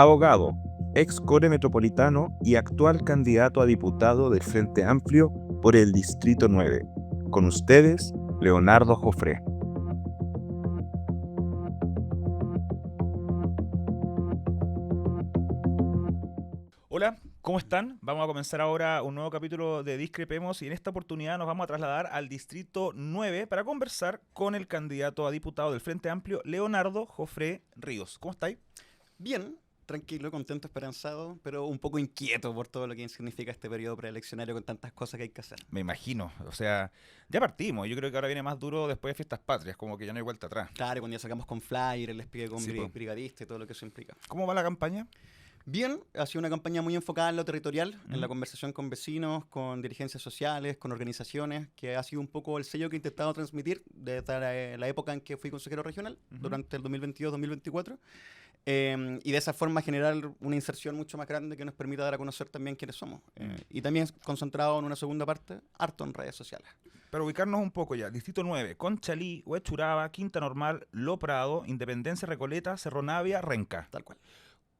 abogado, ex core metropolitano y actual candidato a diputado del Frente Amplio por el Distrito 9. Con ustedes, Leonardo Jofré. Hola, ¿cómo están? Vamos a comenzar ahora un nuevo capítulo de Discrepemos y en esta oportunidad nos vamos a trasladar al Distrito 9 para conversar con el candidato a diputado del Frente Amplio, Leonardo Jofré Ríos. ¿Cómo estáis? Bien, tranquilo, contento, esperanzado, pero un poco inquieto por todo lo que significa este periodo preeleccionario con tantas cosas que hay que hacer. Me imagino, o sea, ya partimos. Yo creo que ahora viene más duro después de Fiestas Patrias, como que ya no hay vuelta atrás. Claro, cuando ya sacamos con flyer, el despliegue con Sí, po. brigadista y todo lo que eso implica. ¿Cómo va la campaña? Bien, ha sido una campaña muy enfocada en lo territorial, en la ¿Mm? conversación con vecinos, con dirigencias sociales, con organizaciones, que ha sido un poco el sello que he intentado transmitir desde la época en que fui consejero regional, durante el 2022-2024. Y de esa forma generar una inserción mucho más grande que nos permita dar a conocer también quiénes somos. Y también concentrado en una segunda parte, harto en redes sociales. Para ubicarnos un poco ya, Distrito 9, Conchalí, Huechuraba, Quinta Normal, Lo Prado, Independencia, Recoleta, Cerro Navia, Renca. Tal cual.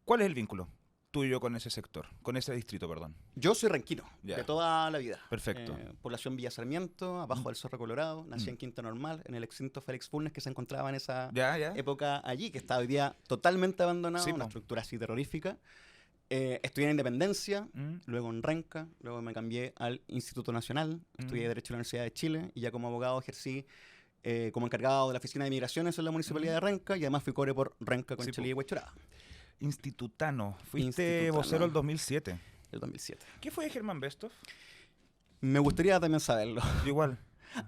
¿Cuál es el vínculo tuyo con ese sector, con ese distrito, perdón? Yo soy renquino, Ya. de toda la vida. Perfecto. Población Villa Sarmiento, abajo del Cerro Colorado. Nací en Quinta Normal, en el extinto Félix Funes, que se encontraba en esa Ya, ya. época allí, que está hoy día totalmente abandonado, Sí, una po. estructura así terrorífica. Estudié en Independencia, Mm. luego en Renca, luego me cambié al Instituto Nacional, estudié Derecho en la Universidad de Chile y ya como abogado ejercí como encargado de la Oficina de Migraciones en la Municipalidad de Renca y además fui core por Renca, Sí, Conchalí po. y Huechuraba, Institutano. Fuiste Institutano. vocero el 2007. el 2007. ¿Qué fue Germán Bestov? Me gustaría también saberlo. Yo igual.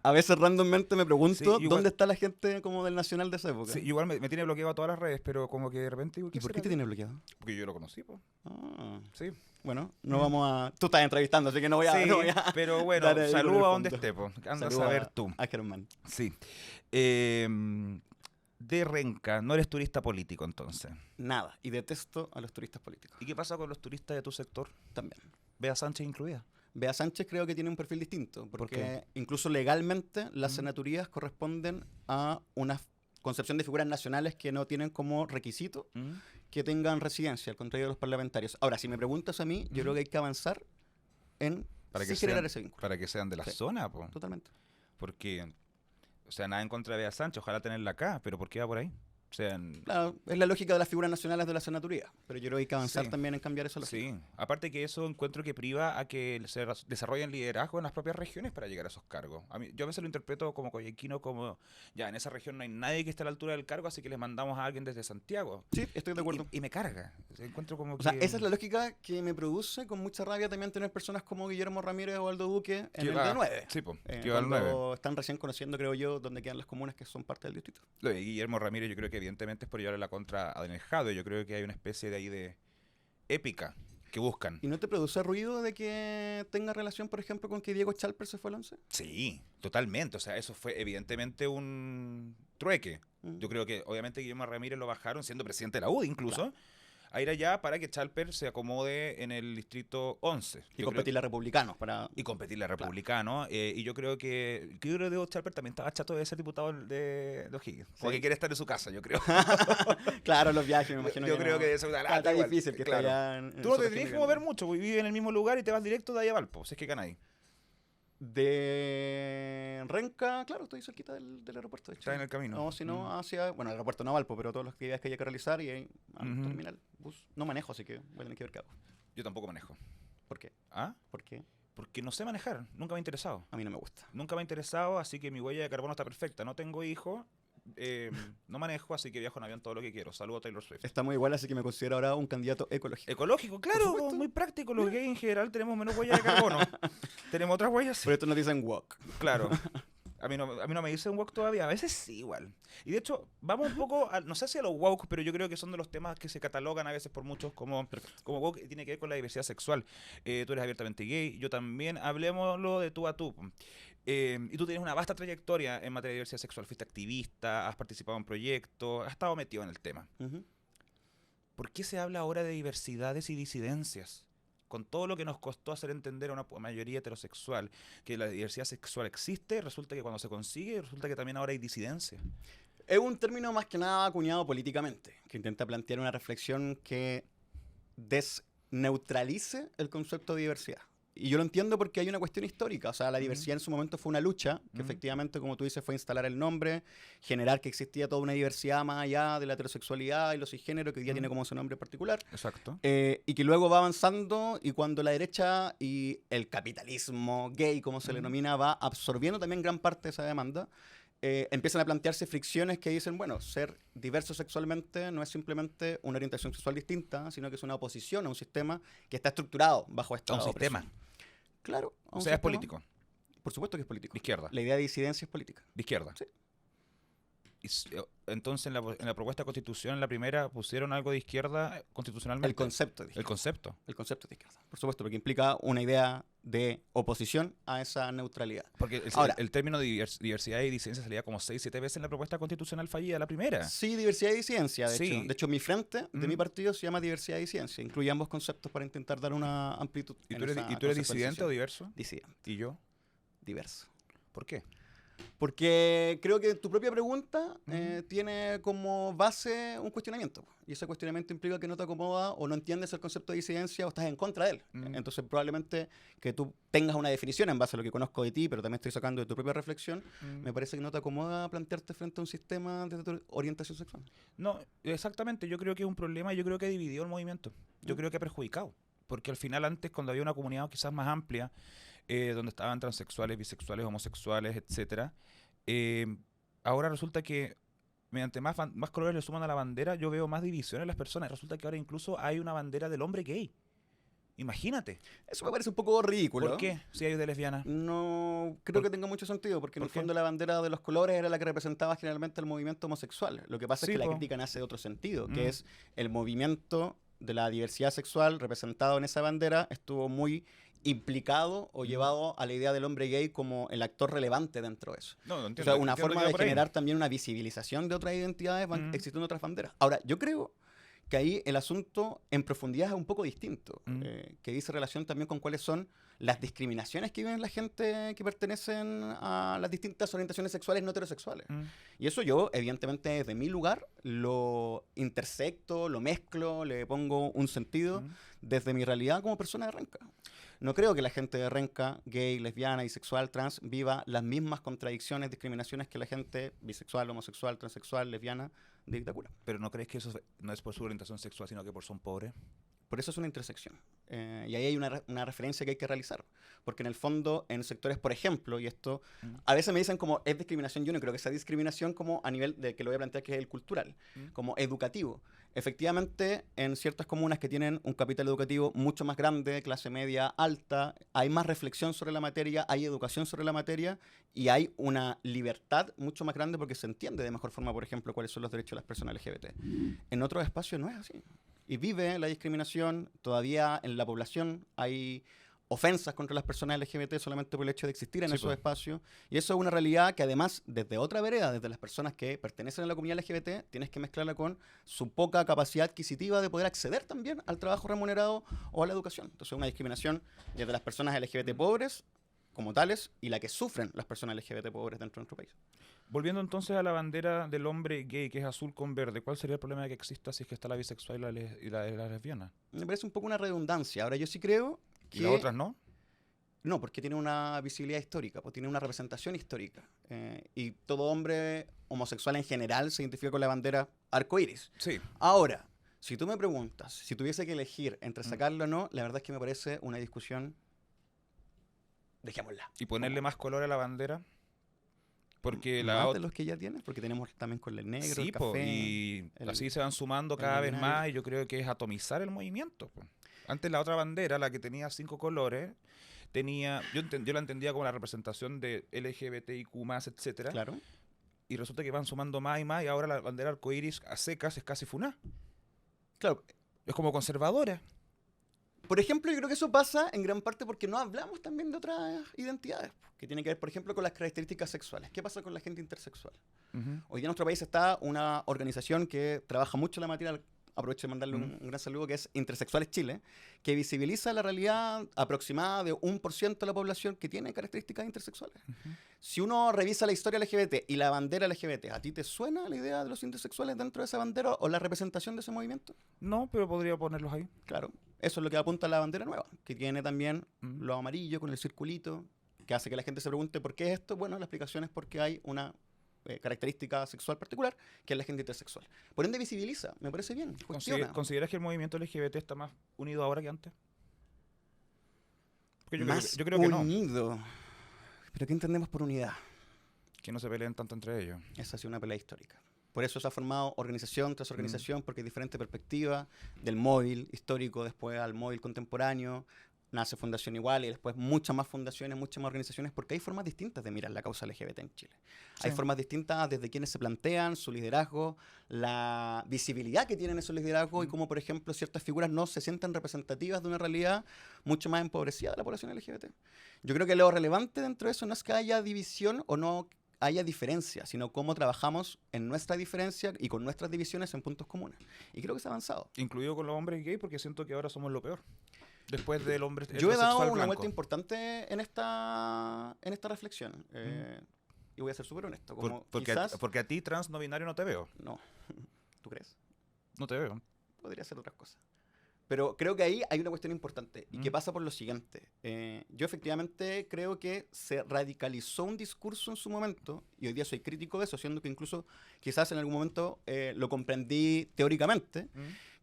A veces randommente me pregunto Sí, igual. dónde está la gente como del Nacional de esa época. Sí, igual me tiene bloqueado a todas las redes, pero como que de repente digo, ¿Y por qué será? te tiene bloqueado? Porque yo lo conocí, pues. Ah, Sí. bueno, no vamos a... Tú estás entrevistando, así que no voy a... Sí, no voy a pero bueno, dar ahí con el saluda a donde fondo. esté, pues. Anda a Saludo saber tú. a Germán. Sí. De Renca, no eres turista político entonces. Nada. Y detesto a los turistas políticos. ¿Y qué pasa con los turistas de tu sector? También. Bea Sánchez incluida. Bea Sánchez creo que tiene un perfil distinto, ¿Por porque qué? incluso legalmente las senaturías corresponden a una concepción de figuras nacionales que no tienen como requisito ¿Mm? que tengan residencia, al contrario de los parlamentarios. Ahora, si me preguntas a mí, yo creo que hay que avanzar en Para sí que generar sean, ese vínculo. para que sean de la Sí. zona, pues. Totalmente. Porque, o sea, nada en contra de Bea Sánchez, ojalá tenerla acá, pero ¿por qué va por ahí? O sea, Claro, es la lógica de las figuras nacionales de la senaturía, pero yo creo que hay que avanzar Sí. también en cambiar esa lógica. sí, aparte que eso encuentro que priva a que se desarrollen liderazgo en las propias regiones para llegar a esos cargos. Yo a veces lo interpreto como coyhaiquino, como ya en esa región no hay nadie que esté a la altura del cargo, así que les mandamos a alguien desde Santiago. Sí, estoy de acuerdo. Y me carga. O sea, encuentro como O sea, que... esa es la lógica que me produce con mucha rabia también tener personas como Guillermo Ramírez o Aldo Duque en que el va- D9. Sí, pues, que va al Cuando 9. están recién conociendo, creo yo, dónde quedan las comunas que son parte del distrito. Lo de Guillermo Ramírez yo creo que evidentemente es por llevarle la contra a Daniel Jadwe. Yo creo que hay una especie de ahí de épica que buscan. ¿Y no te produce ruido de que tenga relación, por ejemplo, con que Diego Chalper se fue al 11? Sí, totalmente. O sea, eso fue evidentemente un trueque. Mm. Yo creo que obviamente Guillermo Ramírez lo bajaron siendo presidente de la UDI incluso. A ir allá para que Chalper se acomode en el distrito 11. Y Yo creo- competirle a republicanos para... y competirle a republicano. Y yo creo que Diego Chalper también estaba chato de ser diputado de O'Higgins. Como Sí. que quiere estar en su casa, yo creo. Claro, los viajes, me imagino Yo que creo no. que eso es Está igual, difícil que claro. esté allá en Tú no te Soto tenés que Gil mover Grande. mucho, porque vives en el mismo lugar y te vas directo de ahí a Valpo, si es que ganáis. De Renca, claro, estoy cerquita del aeropuerto. De hecho. Está en el camino. No, si no, hacia... Bueno, el aeropuerto no a Valpo, pero todas las actividades que hay que realizar y ahí al Ujú. terminal, bus. No manejo, así que voy a tener que ver qué hago. Yo tampoco manejo. ¿Por qué? ¿Ah? ¿Por qué? Porque no sé manejar, nunca me ha interesado. A mí no me gusta. Nunca me ha interesado, así que mi huella de carbono está perfecta. No tengo hijos, no manejo, así que viajo en avión todo lo que quiero. Saludo a Taylor Swift. Estamos igual, así que me considero ahora un candidato ecológico. Ecológico, claro, supuesto. muy práctico. Los gays en general tenemos menos huella de carbono. Tenemos otras huellas, sí. Por esto nos dicen walk. Claro. A mí no me dicen woke todavía, a veces sí igual. Y de hecho, vamos un poco, no sé si a los woke, pero yo creo que son de los temas que se catalogan a veces por muchos como woke, y tiene que ver con la diversidad sexual. Tú eres abiertamente gay, yo también, hablemoslo de tú a tú. Y tú tienes una vasta trayectoria en materia de diversidad sexual, fuiste activista, has participado en proyectos, has estado metido en el tema. Ujú. ¿Por qué se habla ahora de diversidades y disidencias? Con todo lo que nos costó hacer entender a una mayoría heterosexual que la diversidad sexual existe, resulta que cuando se consigue, resulta que también ahora hay disidencia. Es un término más que nada acuñado políticamente, que intenta plantear una reflexión que desneutralice el concepto de diversidad. Y yo lo entiendo porque hay una cuestión histórica. O sea, la diversidad en su momento fue una lucha, que efectivamente, como tú dices, fue instalar el nombre, generar que existía toda una diversidad más allá de la heterosexualidad y los cisgéneros, que hoy día tiene como su nombre particular. Exacto. Y que luego va avanzando, y cuando la derecha y el capitalismo gay, como se le denomina, va absorbiendo también gran parte de esa demanda, empiezan a plantearse fricciones que dicen, bueno, ser diverso sexualmente no es simplemente una orientación sexual distinta, sino que es una oposición a un sistema que está estructurado bajo esta A un sistema. opresión. Claro. O sea, es político. Por supuesto que es político. De izquierda. La idea de disidencia es política. De izquierda. Sí. Entonces, en la propuesta de constitución, en la primera, pusieron algo de izquierda constitucionalmente. El concepto de izquierda. El concepto. El concepto de izquierda. Por supuesto, porque implica una idea de oposición a esa neutralidad. Porque Ahora, el término de diversidad y disidencia salía como 6, 7 veces en la propuesta constitucional fallida, la primera. Sí, diversidad y disidencia, de Sí. hecho. De hecho, mi frente de mi partido se llama diversidad y disidencia. Incluye ambos conceptos para intentar dar una amplitud. ¿Y en tú eres, esa y tú eres disidente o conceptualización. diverso? Disidente, ¿Y yo? diverso. ¿Por qué? Porque creo que tu propia pregunta tiene como base un cuestionamiento. Y ese cuestionamiento implica que no te acomoda o no entiendes el concepto de disidencia o estás en contra de él. Entonces probablemente que tú tengas una definición en base a lo que conozco de ti, pero también estoy sacando de tu propia reflexión, me parece que no te acomoda plantearte frente a un sistema de tu orientación sexual. No, exactamente. Yo creo que es un problema. Yo creo que dividió el movimiento. Yo creo que ha perjudicado. Porque al final, antes, cuando había una comunidad quizás más amplia, donde estaban transexuales, bisexuales, homosexuales, etcétera, ahora resulta que mediante más colores le suman a la bandera, yo veo más división en las personas. Resulta que ahora incluso hay una bandera del hombre gay. Imagínate. Eso me parece un poco ridículo. ¿Por qué? Si hay de lesbiana. No creo que tenga mucho sentido, porque en el fondo la bandera de los colores era la que representaba generalmente el movimiento homosexual. Lo que pasa Sí, es que la po. crítica nace de otro sentido, que es el movimiento de la diversidad sexual representado en esa bandera estuvo muy implicado o llevado a la idea del hombre gay como el actor relevante dentro de eso. No, O entiendo. sea, una entiendo forma que va de por ahí. generar también una visibilización de otras identidades van existiendo otras banderas. Ahora, yo creo que ahí el asunto en profundidad es un poco distinto, que dice relación también con cuáles son las discriminaciones que viven la gente que pertenecen a las distintas orientaciones sexuales no heterosexuales. Y eso yo, evidentemente, desde mi lugar, lo intersecto, lo mezclo, le pongo un sentido desde mi realidad como persona de Renca. No creo que la gente de Renca, gay, lesbiana, bisexual, trans, viva las mismas contradicciones, discriminaciones que la gente bisexual, homosexual, transexual, lesbiana de Vitacura. Pero ¿no crees que eso no es por su orientación sexual, sino que por son pobres? Por eso es una intersección. Y ahí hay una referencia que hay que realizar. Porque en el fondo, en sectores, por ejemplo, y esto, a veces me dicen como es discriminación, yo no creo que sea discriminación como a nivel de que lo voy a plantear que es el cultural, como educativo. Efectivamente, en ciertas comunas que tienen un capital educativo mucho más grande, clase media alta, hay más reflexión sobre la materia, hay educación sobre la materia y hay una libertad mucho más grande porque se entiende de mejor forma, por ejemplo, cuáles son los derechos de las personas LGBT. En otros espacios no es así. Y vive la discriminación, todavía en la población hay ofensas contra las personas LGBT solamente por el hecho de existir en Sí, esos pues. espacios. Y eso es una realidad que además, desde otra vereda, desde las personas que pertenecen a la comunidad LGBT, tienes que mezclarla con su poca capacidad adquisitiva de poder acceder también al trabajo remunerado o a la educación. Entonces, una discriminación desde las personas LGBT pobres como tales y la que sufren las personas LGBT pobres dentro de nuestro país. Volviendo entonces a la bandera del hombre gay, que es azul con verde, ¿cuál sería el problema de que exista si es que está la bisexual y la lesbiana? Me parece un poco una redundancia. Ahora, yo sí creo que... ¿Y las otras no? No, porque tiene una visibilidad histórica, pues tiene una representación histórica. Y todo hombre homosexual en general se identifica con la bandera arcoíris. Sí. Ahora, si tú me preguntas, si tuviese que elegir entre sacarlo o no, la verdad es que me parece una discusión... Dejémosla. ¿Y ponerle más color a la bandera? Porque la ¿Más de otra... los que ya tienes? Porque tenemos también con el negro, Sí, el po, café... y el- así se van sumando cada vez binario. más y yo creo que es atomizar el movimiento. Po. Antes la otra bandera, la que tenía 5 colores, tenía yo la entendía como la representación de LGBTIQ+, etcétera, Claro. y resulta que van sumando más y ahora la bandera arcoíris a secas es casi funá. Claro. Es como conservadora. Por ejemplo, yo creo que eso pasa en gran parte porque no hablamos también de otras identidades, que tienen que ver, por ejemplo, con las características sexuales. ¿Qué pasa con la gente intersexual? Hoy día en nuestro país está una organización que trabaja mucho la materia aprovecho de mandarle un gran saludo, que es Intersexuales Chile, que visibiliza la realidad aproximada de 1% de la población que tiene características intersexuales. Si uno revisa la historia LGBT y la bandera LGBT, ¿a ti te suena la idea de los intersexuales dentro de esa bandera o la representación de ese movimiento? No, pero podría ponerlos ahí. Claro, eso es lo que apunta la bandera nueva, que tiene también lo amarillo con el circulito, que hace que la gente se pregunte por qué es esto. Bueno, la explicación es porque hay una característica sexual particular, que es la gente intersexual. Por ende, visibiliza, me parece bien, cuestiona. ¿Consideras que el movimiento LGBT está más unido ahora que antes? Porque yo creo que no. Unido. ¿Pero qué entendemos por unidad? Que no se peleen tanto entre ellos. Esa ha sido una pelea histórica. Por eso se ha formado organización tras organización, porque hay diferentes perspectivas, del móvil histórico después al móvil contemporáneo. Nace Fundación Igual y después muchas más fundaciones, muchas más organizaciones, porque hay formas distintas de mirar la causa LGBT en Chile. Sí. Hay formas distintas desde quienes se plantean, su liderazgo, la visibilidad que tienen esos liderazgos y cómo, por ejemplo, ciertas figuras no se sienten representativas de una realidad mucho más empobrecida de la población LGBT. Yo creo que lo relevante dentro de eso no es que haya división o no haya diferencia, sino cómo trabajamos en nuestra diferencia y con nuestras divisiones en puntos comunes. Y creo que se ha avanzado. Incluido con los hombres gay, porque siento que ahora somos lo peor. Después del hombre Yo he dado heterosexual una blanco. vuelta importante en esta reflexión. Y voy a ser súper honesto. Como quizás... Porque a ti, trans no binario, no te veo. No. ¿Tú crees? No te veo. Podría ser otras cosas. Pero creo que ahí hay una cuestión importante y que pasa por lo siguiente. Yo efectivamente creo que se radicalizó un discurso en su momento, y hoy día soy crítico de eso, siendo que incluso quizás en algún momento lo comprendí teóricamente,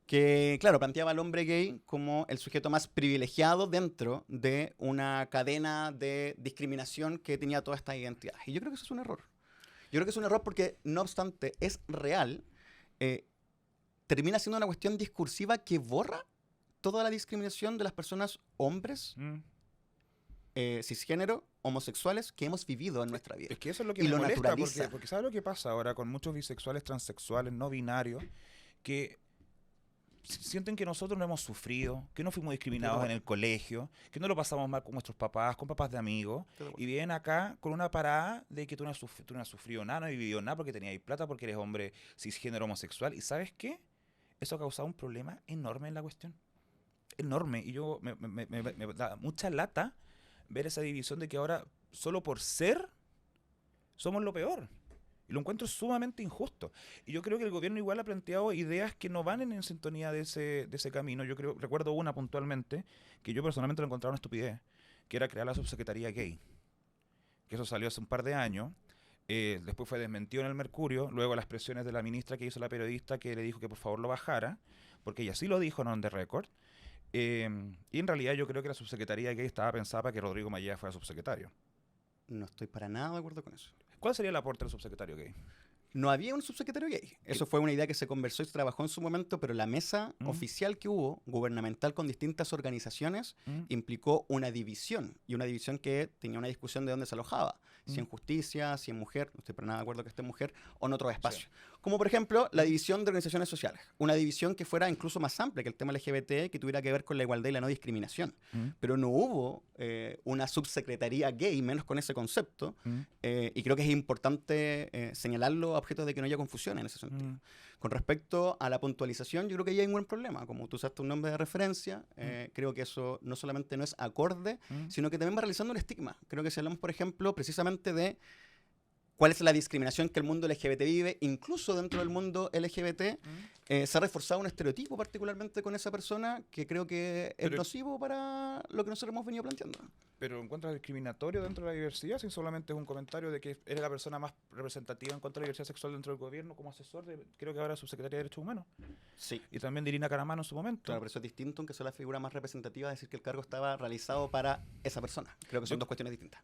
que, claro, planteaba al hombre gay como el sujeto más privilegiado dentro de una cadena de discriminación que tenía todas estas identidades. Y yo creo que eso es un error. Yo creo que es un error porque, no obstante, es real, termina siendo una cuestión discursiva que borra toda la discriminación de las personas hombres, cisgénero, homosexuales que hemos vivido en nuestra vida. Es que eso es lo que y me lo molesta, naturaliza. porque ¿sabes lo que pasa ahora con muchos bisexuales, transexuales, no binarios? Que sienten que nosotros no hemos sufrido, que no fuimos discriminados en el colegio, que no lo pasamos mal con nuestros papás, con papás de amigos, y vienen acá con una parada de que tú no has sufrido nada, no has vivido nada porque tenías plata, porque eres hombre cisgénero homosexual. ¿Y sabes qué? Eso ha causado un problema enorme en la cuestión. Enorme. Y yo me da mucha lata ver esa división de que ahora, solo por ser, somos lo peor. Y lo encuentro sumamente injusto. Y yo creo que el gobierno igual ha planteado ideas que no van en sintonía de ese camino. Recuerdo una puntualmente, que yo personalmente lo encontraba una estupidez, que era crear la subsecretaría gay. Que eso salió hace un par de años. Después fue desmentido en el Mercurio. Luego las presiones de la ministra que hizo la periodista, que le dijo que por favor lo bajara, porque ella sí lo dijo en On The Record. Y en realidad yo creo que la subsecretaría gay estaba pensada para que Rodrigo Mayea fuera subsecretario. No estoy para nada de acuerdo con eso. ¿Cuál sería el aporte del subsecretario gay? No había un subsecretario gay. Eso fue una idea que se conversó y se trabajó en su momento, pero la mesa oficial que hubo, gubernamental con distintas organizaciones, implicó una división. Y una división que tenía una discusión de dónde se alojaba. Si en justicia, si en mujer, no estoy para nada de acuerdo que esté en mujer, o en otros espacios. Sí. Como por ejemplo, la división de organizaciones sociales. Una división que fuera incluso más amplia que el tema LGBT, que tuviera que ver con la igualdad y la no discriminación. Pero no hubo una subsecretaría gay, menos con ese concepto. Y creo que es importante señalarlo a objetos de que no haya confusión en ese sentido. Con respecto a la puntualización, yo creo que ahí hay un buen problema. Como tú usaste un nombre de referencia, creo que eso no solamente no es acorde, sino que también va realizando un estigma. Creo que si hablamos, por ejemplo, precisamente de cuál es la discriminación que el mundo LGBT vive, incluso dentro del mundo LGBT, se ha reforzado un estereotipo particularmente con esa persona que creo que es nocivo para lo que nosotros hemos venido planteando. Pero ¿encuentras discriminatorio dentro de la diversidad? Si solamente es un comentario de que eres la persona más representativa en cuanto a la diversidad sexual dentro del gobierno como asesor, creo que ahora subsecretaria de Derechos Humanos. Sí. Y también de Irina Caramano en su momento. Claro, pero eso es distinto, aunque sea la figura más representativa, decir que el cargo estaba realizado para esa persona. Creo que son dos cuestiones distintas.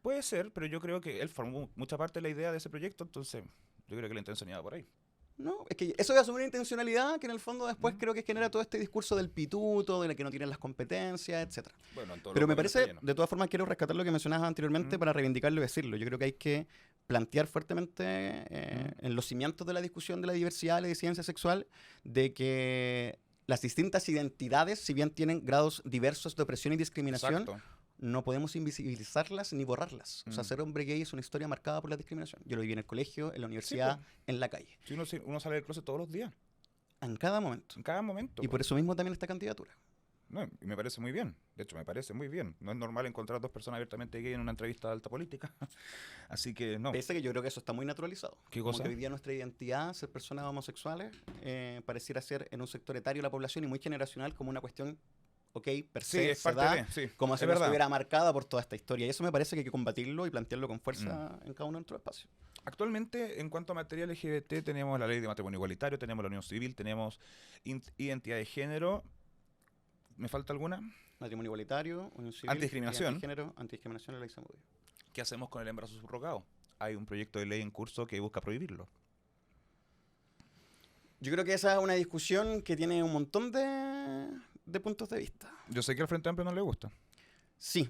Puede ser, pero yo creo que él formó mucha parte de la idea de ese proyecto, entonces yo creo que la intención iba por ahí. No, es que eso es asumir una intencionalidad que en el fondo después creo que genera todo este discurso del pituto, de la que no tienen las competencias, etc. Bueno, pero me parece, de todas formas, quiero rescatar lo que mencionabas anteriormente para reivindicarlo y decirlo. Yo creo que hay que plantear fuertemente en los cimientos de la discusión de la diversidad, la disidencia sexual, de que las distintas identidades, si bien tienen grados diversos de opresión y discriminación, no podemos invisibilizarlas ni borrarlas. O sea, ser hombre gay es una historia marcada por la discriminación. Yo lo viví en el colegio, en la universidad, en la calle. Si uno sale del closet todos los días. en cada momento. En cada momento. Y por eso mismo también esta candidatura. No, y me parece muy bien. De hecho, me parece muy bien. No es normal encontrar dos personas abiertamente gay en una entrevista de alta política. Así que no. Pese a que yo creo que eso está muy naturalizado. ¿Qué Como cosa? que hoy día nuestra identidad, ser personas homosexuales, pareciera ser en un sector etario de la población y muy generacional como una cuestión, ok, per Sí, se, es se parte da, de. Sí, como es si no verdad. estuviera marcada por toda esta historia. Y eso me parece que hay que combatirlo y plantearlo con fuerza en cada uno de nuestros espacios. Actualmente, en cuanto a materia LGBT, tenemos la ley de matrimonio igualitario, tenemos la unión civil, tenemos identidad de género. ¿Me falta alguna? Matrimonio igualitario, unión civil, Antidiscriminación. antigénero, antidiscriminación y ley Zamudio. ¿Qué hacemos con el embarazo subrogado? Hay un proyecto de ley en curso que busca prohibirlo. Yo creo que esa es una discusión que tiene un montón de puntos de vista. Yo sé que al Frente Amplio no le gusta. Sí,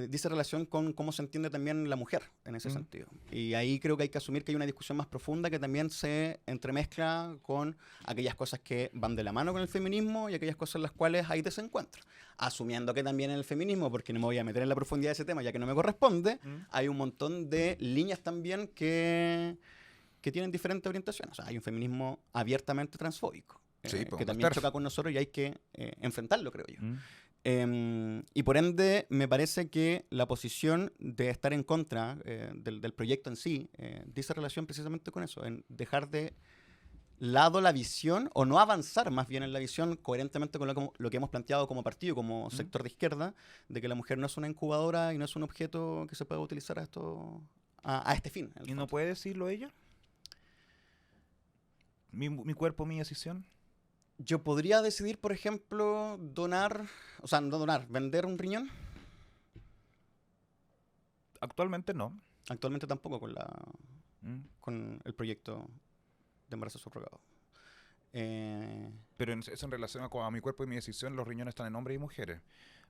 dice relación con cómo se entiende también la mujer en ese sentido. Y ahí creo que hay que asumir que hay una discusión más profunda que también se entremezcla con aquellas cosas que van de la mano con el feminismo y aquellas cosas en las cuales hay desencuentro. Asumiendo que también en el feminismo, porque no me voy a meter en la profundidad de ese tema ya que no me corresponde, hay un montón de líneas también que tienen diferentes orientaciones. O sea, hay un feminismo abiertamente transfóbico, Sí, que también choca con nosotros y hay que enfrentarlo, creo yo. Y por ende, me parece que la posición de estar en contra del proyecto en sí dice relación precisamente con eso, en dejar de lado la visión, o no avanzar más bien en la visión, coherentemente con lo que hemos planteado como partido, como sector de izquierda, de que la mujer no es una incubadora y no es un objeto que se pueda utilizar a este fin. ¿Y no puede decirlo ella? ¿Mi cuerpo, mi decisión? Yo podría decidir, por ejemplo, vender un riñón. Actualmente no. Actualmente tampoco Mm. con el proyecto de embarazo subrogado. Pero eso en relación a mi cuerpo y mi decisión, los riñones están en hombres y mujeres.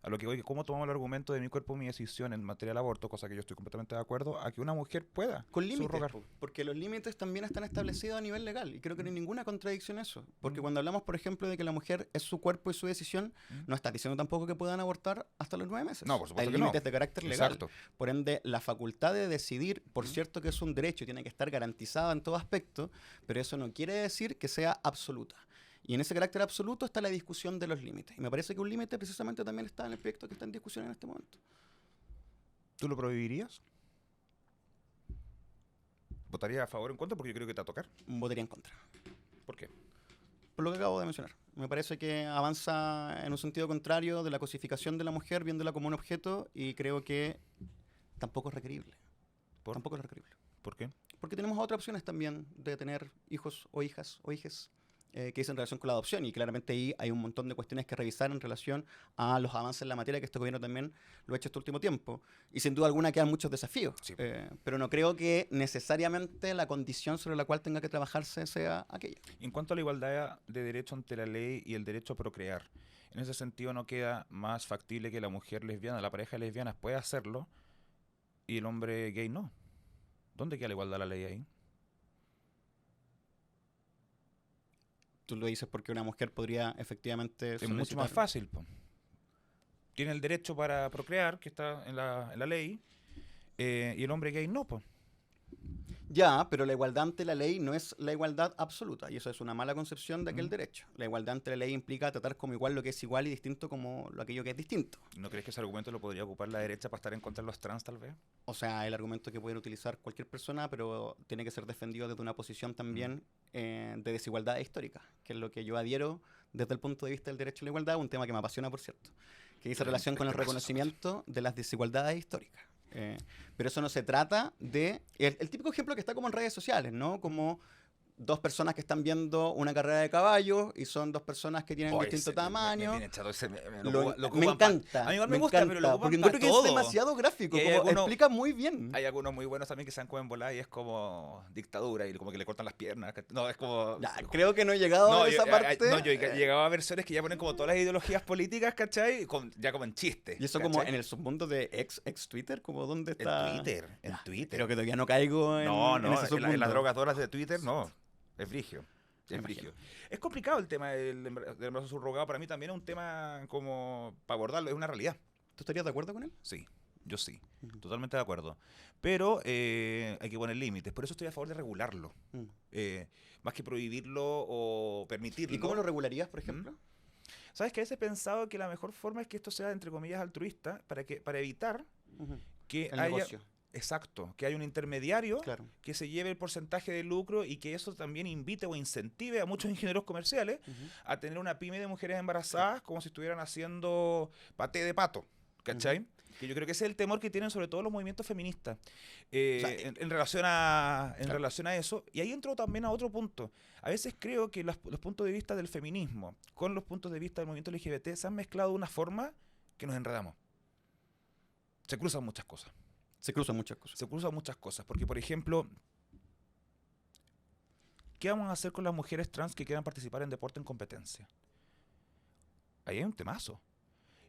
A lo que voy, ¿cómo tomamos el argumento de mi cuerpo y mi decisión en materia del aborto, cosa que yo estoy completamente de acuerdo, a que una mujer pueda Con límites, subrogar? porque los límites también están establecidos a nivel legal y creo que no hay ninguna contradicción en eso. Porque cuando hablamos, por ejemplo, de que la mujer es su cuerpo y su decisión, no estás diciendo tampoco que puedan abortar hasta los 9 meses. No, por supuesto hay que no. límites de carácter legal. Exacto. Por ende, la facultad de decidir, por cierto que es un derecho y tiene que estar garantizada en todo aspecto, pero eso no quiere decir que sea absoluta. Y en ese carácter absoluto está la discusión de los límites. Y me parece que un límite precisamente también está en el proyecto que está en discusión en este momento. ¿Tú lo prohibirías? ¿Votarías a favor o en contra? Porque yo creo que te va a tocar. Votaría en contra. ¿Por qué? Por lo que acabo de mencionar. Me parece que avanza en un sentido contrario de la cosificación de la mujer, viéndola como un objeto, y creo que tampoco es requerible. Tampoco es requerible. ¿Por qué? Porque tenemos otras opciones también de tener hijos o hijas o hijes que dicen en relación con la adopción, y claramente ahí hay un montón de cuestiones que revisar en relación a los avances en la materia que este gobierno también lo ha hecho este último tiempo. Y sin duda alguna quedan muchos desafíos, Sí. pero no creo que necesariamente la condición sobre la cual tenga que trabajarse sea aquella. En cuanto a la igualdad de derecho ante la ley y el derecho a procrear, en ese sentido no queda más factible que la mujer lesbiana, la pareja de lesbianas pueda hacerlo y el hombre gay no. ¿Dónde queda la igualdad de la ley ahí? Tú lo dices porque una mujer podría efectivamente Es mucho más fácil, po. Tiene el derecho para procrear, que está en la ley, y el hombre gay no, pues. Ya, pero la igualdad ante la ley no es la igualdad absoluta, y eso es una mala concepción de aquel derecho. La igualdad ante la ley implica tratar como igual lo que es igual y distinto como aquello que es distinto. ¿No crees que ese argumento lo podría ocupar la derecha para estar en contra de los trans, tal vez? O sea, el argumento que puede utilizar cualquier persona, pero tiene que ser defendido desde una posición también de desigualdad histórica, que es lo que yo adhiero desde el punto de vista del derecho a la igualdad, un tema que me apasiona, por cierto, que dice relación con el reconocimiento de las desigualdades históricas. Pero eso no se trata de... El típico ejemplo que está como en redes sociales, ¿no? Como dos personas que están viendo una carrera de caballos y son dos personas que tienen distinto tamaño. Me Me encanta. A mí igual me gusta, pero lo ocupan porque encuentro para que todo. es demasiado gráfico, Y hay como algunos- explica muy bien. Hay algunos muy buenos también que se dan como en volada y es como dictadura y como que le cortan las piernas. No, es como... Ya, creo que no he llegado a esa parte. yo llegaba a versiones que ya ponen como todas las ideologías políticas, ¿cachai? Ya como en chiste. Y eso como en el submundo de ex Twitter, como dónde está. En Twitter, en Ya, Twitter. Creo que todavía no caigo en, No, en no, ese en submundo. las drogadoras de Twitter no. Es brigio. Me Es imagino. brigio. Es complicado el tema del embarazo subrogado. Para mí también es un tema como para abordarlo. Es una realidad. ¿Tú estarías de acuerdo con él? Sí. Yo sí, Ujú. totalmente de acuerdo. Pero hay que poner límites. Por eso estoy a favor de regularlo. Mm. Más que prohibirlo o ¿Y cómo lo permitirlo. regularías, por ¿Mm? ejemplo? ¿Sabes que a veces he pensado que la mejor forma es que esto sea, entre comillas, altruista para evitar Ujú. que El haya... negocio, Exacto, que haya un intermediario claro. que se lleve el porcentaje de lucro y que eso también invite o incentive a muchos ingenieros comerciales Ujú. a tener una pyme de mujeres embarazadas como si estuvieran haciendo paté de pato, Ujú. ¿cachai? Que yo creo que ese es el temor que tienen sobre todo los movimientos feministas O sea, en relación a, en claro. relación a eso. Y ahí entro también a otro punto. A veces creo que los puntos de vista del feminismo con los puntos de vista del movimiento LGBT se han mezclado de una forma que nos enredamos. Se cruzan muchas cosas. Se cruzan muchas cosas. Se cruzan muchas cosas. Porque, por ejemplo, ¿qué vamos a hacer con las mujeres trans que quieran participar en deporte en competencia? Ahí hay un temazo.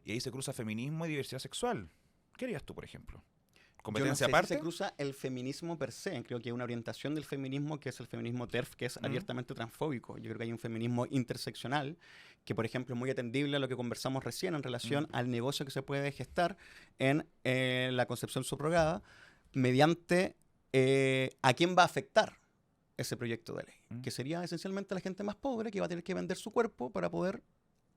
Y ahí se cruza feminismo y diversidad sexual. ¿Qué harías tú, por ejemplo? Yo no ¿Competencia sé si aparte? se cruza el feminismo per se. Creo que hay una orientación del feminismo que es el feminismo TERF, que es Mm. abiertamente transfóbico. Yo creo que hay un feminismo interseccional que, por ejemplo, es muy atendible a lo que conversamos recién en relación al negocio que se puede gestar en la concepción subrogada mediante a quién va a afectar ese proyecto de ley, Mm. que sería esencialmente la gente más pobre que va a tener que vender su cuerpo para poder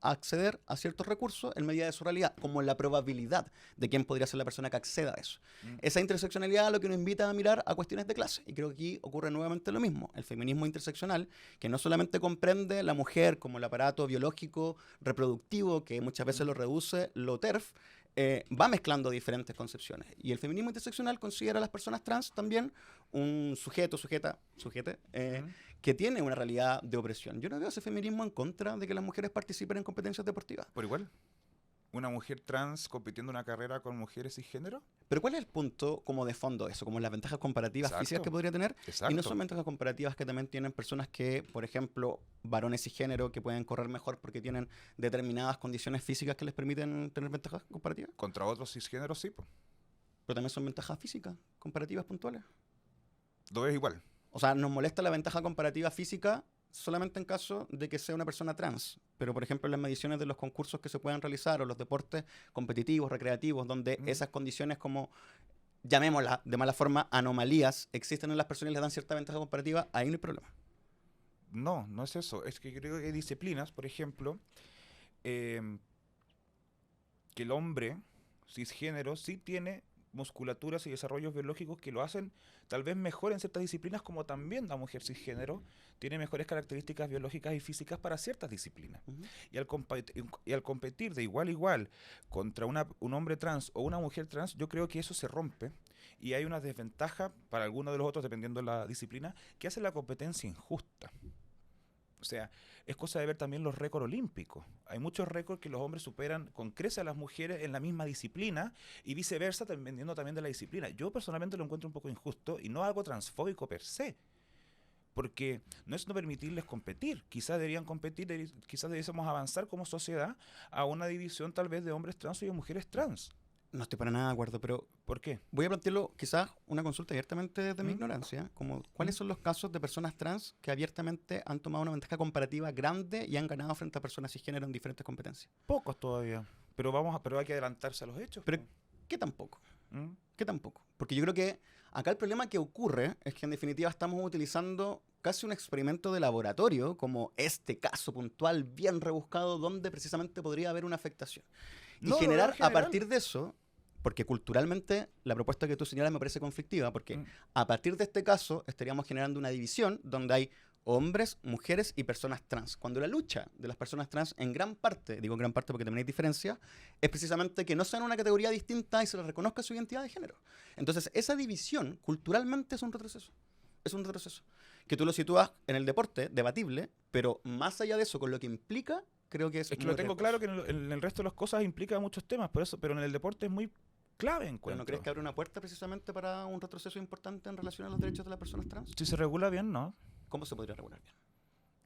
acceder a ciertos recursos en medida de su realidad, como la probabilidad de quién podría ser la persona que acceda a eso. Mm. Esa interseccionalidad lo que nos invita a mirar a cuestiones de clase. Y creo que aquí ocurre nuevamente lo mismo. El feminismo interseccional, que no solamente comprende la mujer como el aparato biológico reproductivo, que muchas veces lo reduce, lo TERF, va mezclando diferentes concepciones. Y el feminismo interseccional considera a las personas trans también un sujeto, sujete, Mm. que tiene una realidad de opresión. Yo no veo ese feminismo en contra de que las mujeres participen en competencias deportivas. Por igual, una mujer trans compitiendo una carrera con mujeres cisgénero. Pero ¿cuál es el punto como de fondo de eso? Como las ventajas comparativas Exacto. físicas que podría tener. Y no Exacto. son ventajas comparativas que también tienen personas que, por ejemplo, varones cisgénero que pueden correr mejor porque tienen determinadas condiciones físicas que les permiten tener ventajas comparativas. Contra otros cisgéneros, sí. Po. Pero también son ventajas físicas comparativas puntuales. Lo ves igual. O sea, nos molesta la ventaja comparativa física solamente en caso de que sea una persona trans. Pero, por ejemplo, en las mediciones de los concursos que se puedan realizar o los deportes competitivos, recreativos, donde Mm. esas condiciones como, llamémoslas de mala forma, anomalías, existen en las personas y les dan cierta ventaja comparativa, ahí no hay problema. No, no es eso. Es que creo que hay disciplinas, por ejemplo, em, que el hombre cisgénero sí tiene musculaturas y desarrollos biológicos que lo hacen tal vez mejor en ciertas disciplinas, como también la mujer cisgénero tiene mejores características biológicas y físicas para ciertas disciplinas. Ujú. Y al competir de igual a igual contra un hombre trans o una mujer trans, yo creo que eso se rompe y hay una desventaja para algunos de los otros, dependiendo de la disciplina, que hace la competencia injusta. O sea, es cosa de ver también los récords olímpicos. Hay muchos récords que los hombres superan con creces a las mujeres en la misma disciplina y viceversa, dependiendo también de la disciplina. Yo personalmente lo encuentro un poco injusto y no algo transfóbico per se. Porque no es no permitirles competir. Quizás deberían competir, quizás debiésemos avanzar como sociedad a una división tal vez de hombres trans y de mujeres trans. No estoy para nada de acuerdo, pero ¿Por qué? voy a plantearlo quizás una consulta abiertamente desde mi ¿Mm? ignorancia, como ¿cuáles ¿Mm? son los casos de personas trans que abiertamente han tomado una ventaja comparativa grande y han ganado frente a personas cisgénero en diferentes competencias? Pocos todavía. Pero hay que adelantarse a los hechos. Pero po. ¿qué tampoco? ¿Mm? ¿Qué tampoco? Porque yo creo que acá el problema que ocurre es que en definitiva estamos utilizando casi un experimento de laboratorio, como este caso puntual bien rebuscado, donde precisamente podría haber una afectación. Y No, lo veo generar en a general. partir de eso, porque culturalmente la propuesta que tú señalas me parece conflictiva, porque Mm. a partir de este caso estaríamos generando una división donde hay hombres, mujeres y personas trans. Cuando la lucha de las personas trans en gran parte, digo en gran parte porque también hay diferencias, es precisamente que no sean una categoría distinta y se les reconozca su identidad de género. Entonces, esa división culturalmente es un retroceso. Es un retroceso. Que tú lo sitúas en el deporte, debatible, pero más allá de eso, con lo que implica, creo que es Es que muy lo tengo riesgoso. claro que en el resto de las cosas implica muchos temas, por eso, pero en el deporte es muy clave, ¿Pero encuentro. no crees que abre una puerta precisamente para un retroceso importante en relación a los derechos de las personas trans? Si se regula bien, ¿no? ¿Cómo se podría regular bien?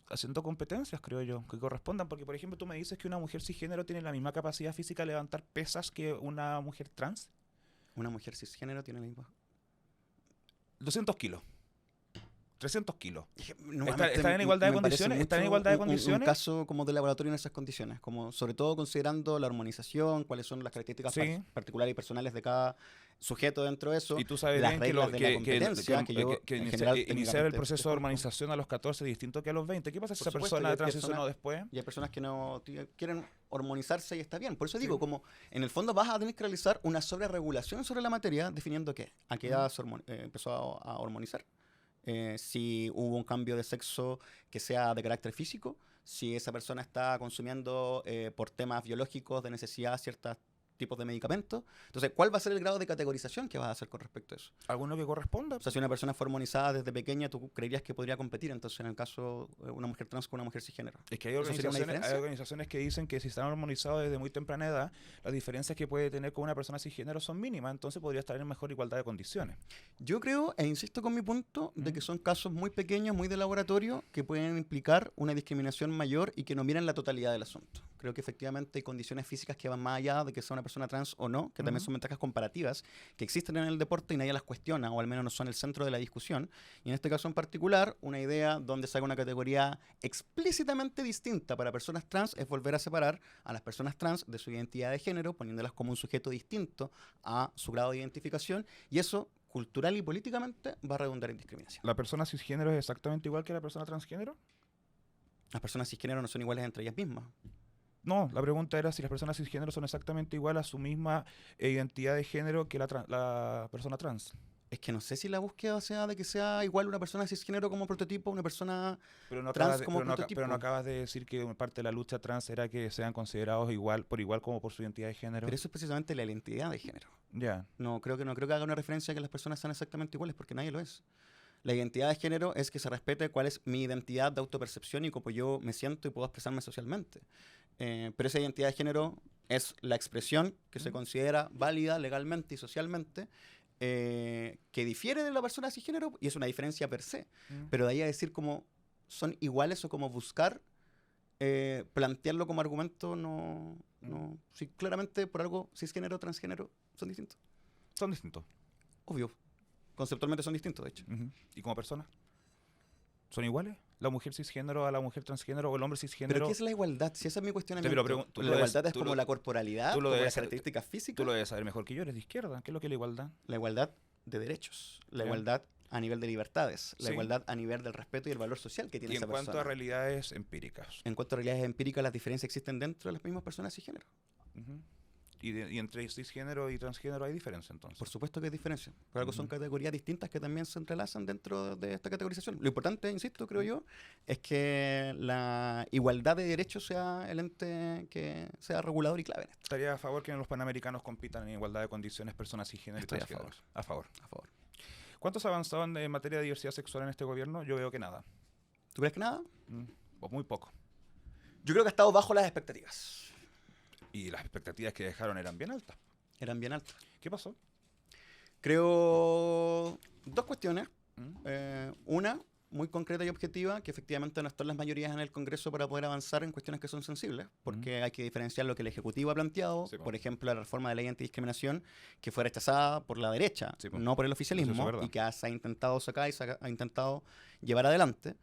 Haciendo competencias, creo yo, que correspondan, porque por ejemplo tú me dices que una mujer cisgénero tiene la misma capacidad física de levantar pesas que una mujer trans. Una mujer cisgénero tiene la misma... 200 kilos. 300 kilos. Nuevamente, ¿Están en igualdad de me parece condiciones? ¿Están en mucho igualdad de un condiciones? caso como de laboratorio en esas condiciones, como sobre todo considerando la hormonización, cuáles son las características Sí. particulares y personales de cada sujeto dentro de eso, Y tú sabes las bien que, reglas de la competencia, que yo en general iniciar el técnicamente proceso de desconozco. hormonización a los 14 es distinto que a los 20. ¿Qué pasa si Por esa supuesto, persona y hay transicionó personas- después? Y hay personas que no quieren hormonizarse y está bien. Por eso digo, Sí. como en el fondo vas a tener que realizar una sobreregulación sobre la materia definiendo qué, a qué edad se empezó a hormonizar. Si hubo un cambio de sexo que sea de carácter físico, si esa persona está consumiendo por temas biológicos de necesidad ciertos tipos de medicamentos. Entonces, ¿cuál va a ser el grado de categorización que vas a hacer con respecto a eso? ¿Alguno que corresponda? O sea, si una persona fue hormonizada desde pequeña, tú creerías que podría competir, entonces, en el caso una mujer trans con una mujer cisgénero. Es que hay ¿Eso sería una organizaciones, diferencia? que dicen que si están hormonizados desde muy temprana edad, las diferencias que puede tener con una persona cisgénero son mínimas, entonces podría estar en mejor igualdad de condiciones. Yo creo, e insisto con mi punto, de que Mm. son casos muy pequeños, muy de laboratorio, que pueden implicar una discriminación mayor y que no miran la totalidad del asunto. Creo que efectivamente hay condiciones físicas que van más allá de que sea una persona trans o no, que también Ujú. son ventajas comparativas que existen en el deporte y nadie las cuestiona, o al menos no son el centro de la discusión. Y en este caso en particular, una idea donde se haga una categoría explícitamente distinta para personas trans es volver a separar a las personas trans de su identidad de género, poniéndolas como un sujeto distinto a su grado de identificación, y eso cultural y políticamente va a redundar en discriminación. ¿La persona cisgénero es exactamente igual que la persona transgénero? Las personas cisgénero no son iguales entre ellas mismas. No, la pregunta era si las personas cisgénero son exactamente igual a su misma identidad de género que la persona trans. Es que no sé si la búsqueda sea de que sea igual una persona cisgénero como prototipo, una persona Pero no, trans acabas de, como pero, no, prototipo. pero no acabas de decir que parte de la lucha trans era que sean considerados por igual como por su identidad de género. Pero eso es precisamente la identidad de género. Ya. No creo que haga una referencia a que las personas sean exactamente iguales, porque nadie lo es. La identidad de género es que se respete cuál es mi identidad de autopercepción y cómo yo me siento y puedo expresarme socialmente. Pero esa identidad de género es la expresión que se considera válida legalmente y socialmente, que difiere de la persona cisgénero y es una diferencia per se. Pero de ahí a decir como son iguales o como buscar plantearlo como argumento, no. Sí, claramente por algo cisgénero, transgénero son distintos. Son distintos. Obvio. Conceptualmente son distintos, de hecho. Ujú. ¿Y como personas? ¿Son iguales? ¿La mujer cisgénero a la mujer transgénero o el hombre cisgénero? ¿Pero qué es la igualdad? Si ese es mi cuestionamiento. tú lo La debes- igualdad es tú como lo- la corporalidad, tú lo como las debes- características Tú físicas. lo debes saber mejor que yo, eres de izquierda. ¿Qué es lo que es la igualdad? La igualdad de derechos. La Ya. igualdad a nivel de libertades. La Sí. igualdad a nivel del respeto y el valor social que tiene Y en esa cuanto persona. a realidades empíricas. En cuanto a realidades empíricas, las diferencias existen dentro de las mismas personas cisgénero. Ujú. Y entre cisgénero y transgénero hay diferencia entonces. Por supuesto que hay diferencia. Por algo son Ujú. categorías distintas que también se entrelazan dentro de esta categorización. Lo importante, insisto, creo yo, es que la igualdad de derechos sea el ente que sea regulador y clave en esto. Estaría a favor que los panamericanos compitan en igualdad de condiciones personas cisgénero y Estoy a transgénero. A favor. A favor. ¿Cuántos avanzaban en materia de diversidad sexual en este gobierno? Yo veo que nada. ¿Tú crees que nada? O muy poco. Yo creo que ha estado bajo las expectativas. Y las expectativas que dejaron eran bien altas. Eran bien altas. ¿Qué pasó? Creo dos cuestiones. ¿Mm? Una, muy concreta y objetiva, que efectivamente no están las mayorías en el Congreso para poder avanzar en cuestiones que son sensibles, porque hay que diferenciar lo que el Ejecutivo ha planteado, Sí, po. por ejemplo, la reforma de ley antidiscriminación, que fue rechazada por la derecha, Sí, po. no por el Eso es oficialismo, verdad. y que se ha intentado sacar y se ha intentado llevar adelante,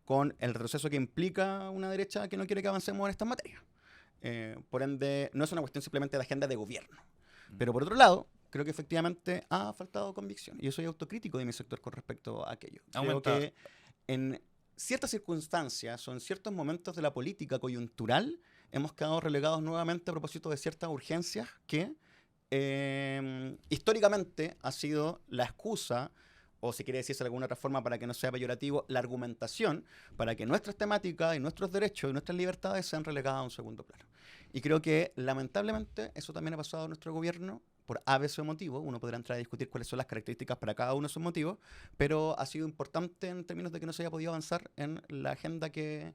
con el retroceso que implica una derecha que no quiere que avancemos en estas materias. Por ende, no es una cuestión simplemente de agenda de gobierno. Pero por otro lado, creo que efectivamente ha faltado convicción. Y yo soy autocrítico de mi sector con respecto a aquello. Creo Aumenta- que en ciertas circunstancias o en ciertos momentos de la política coyuntural hemos quedado relegados nuevamente a propósito de ciertas urgencias que históricamente ha sido la excusa, o si quiere decirse de alguna otra forma para que no sea peyorativo, la argumentación para que nuestras temáticas y nuestros derechos y nuestras libertades sean relegadas a un segundo plano. Y creo que lamentablemente eso también ha pasado en nuestro gobierno por A, B, C motivo. Uno podrá entrar a discutir cuáles son las características para cada uno de esos motivos, pero ha sido importante en términos de que no se haya podido avanzar en la agenda que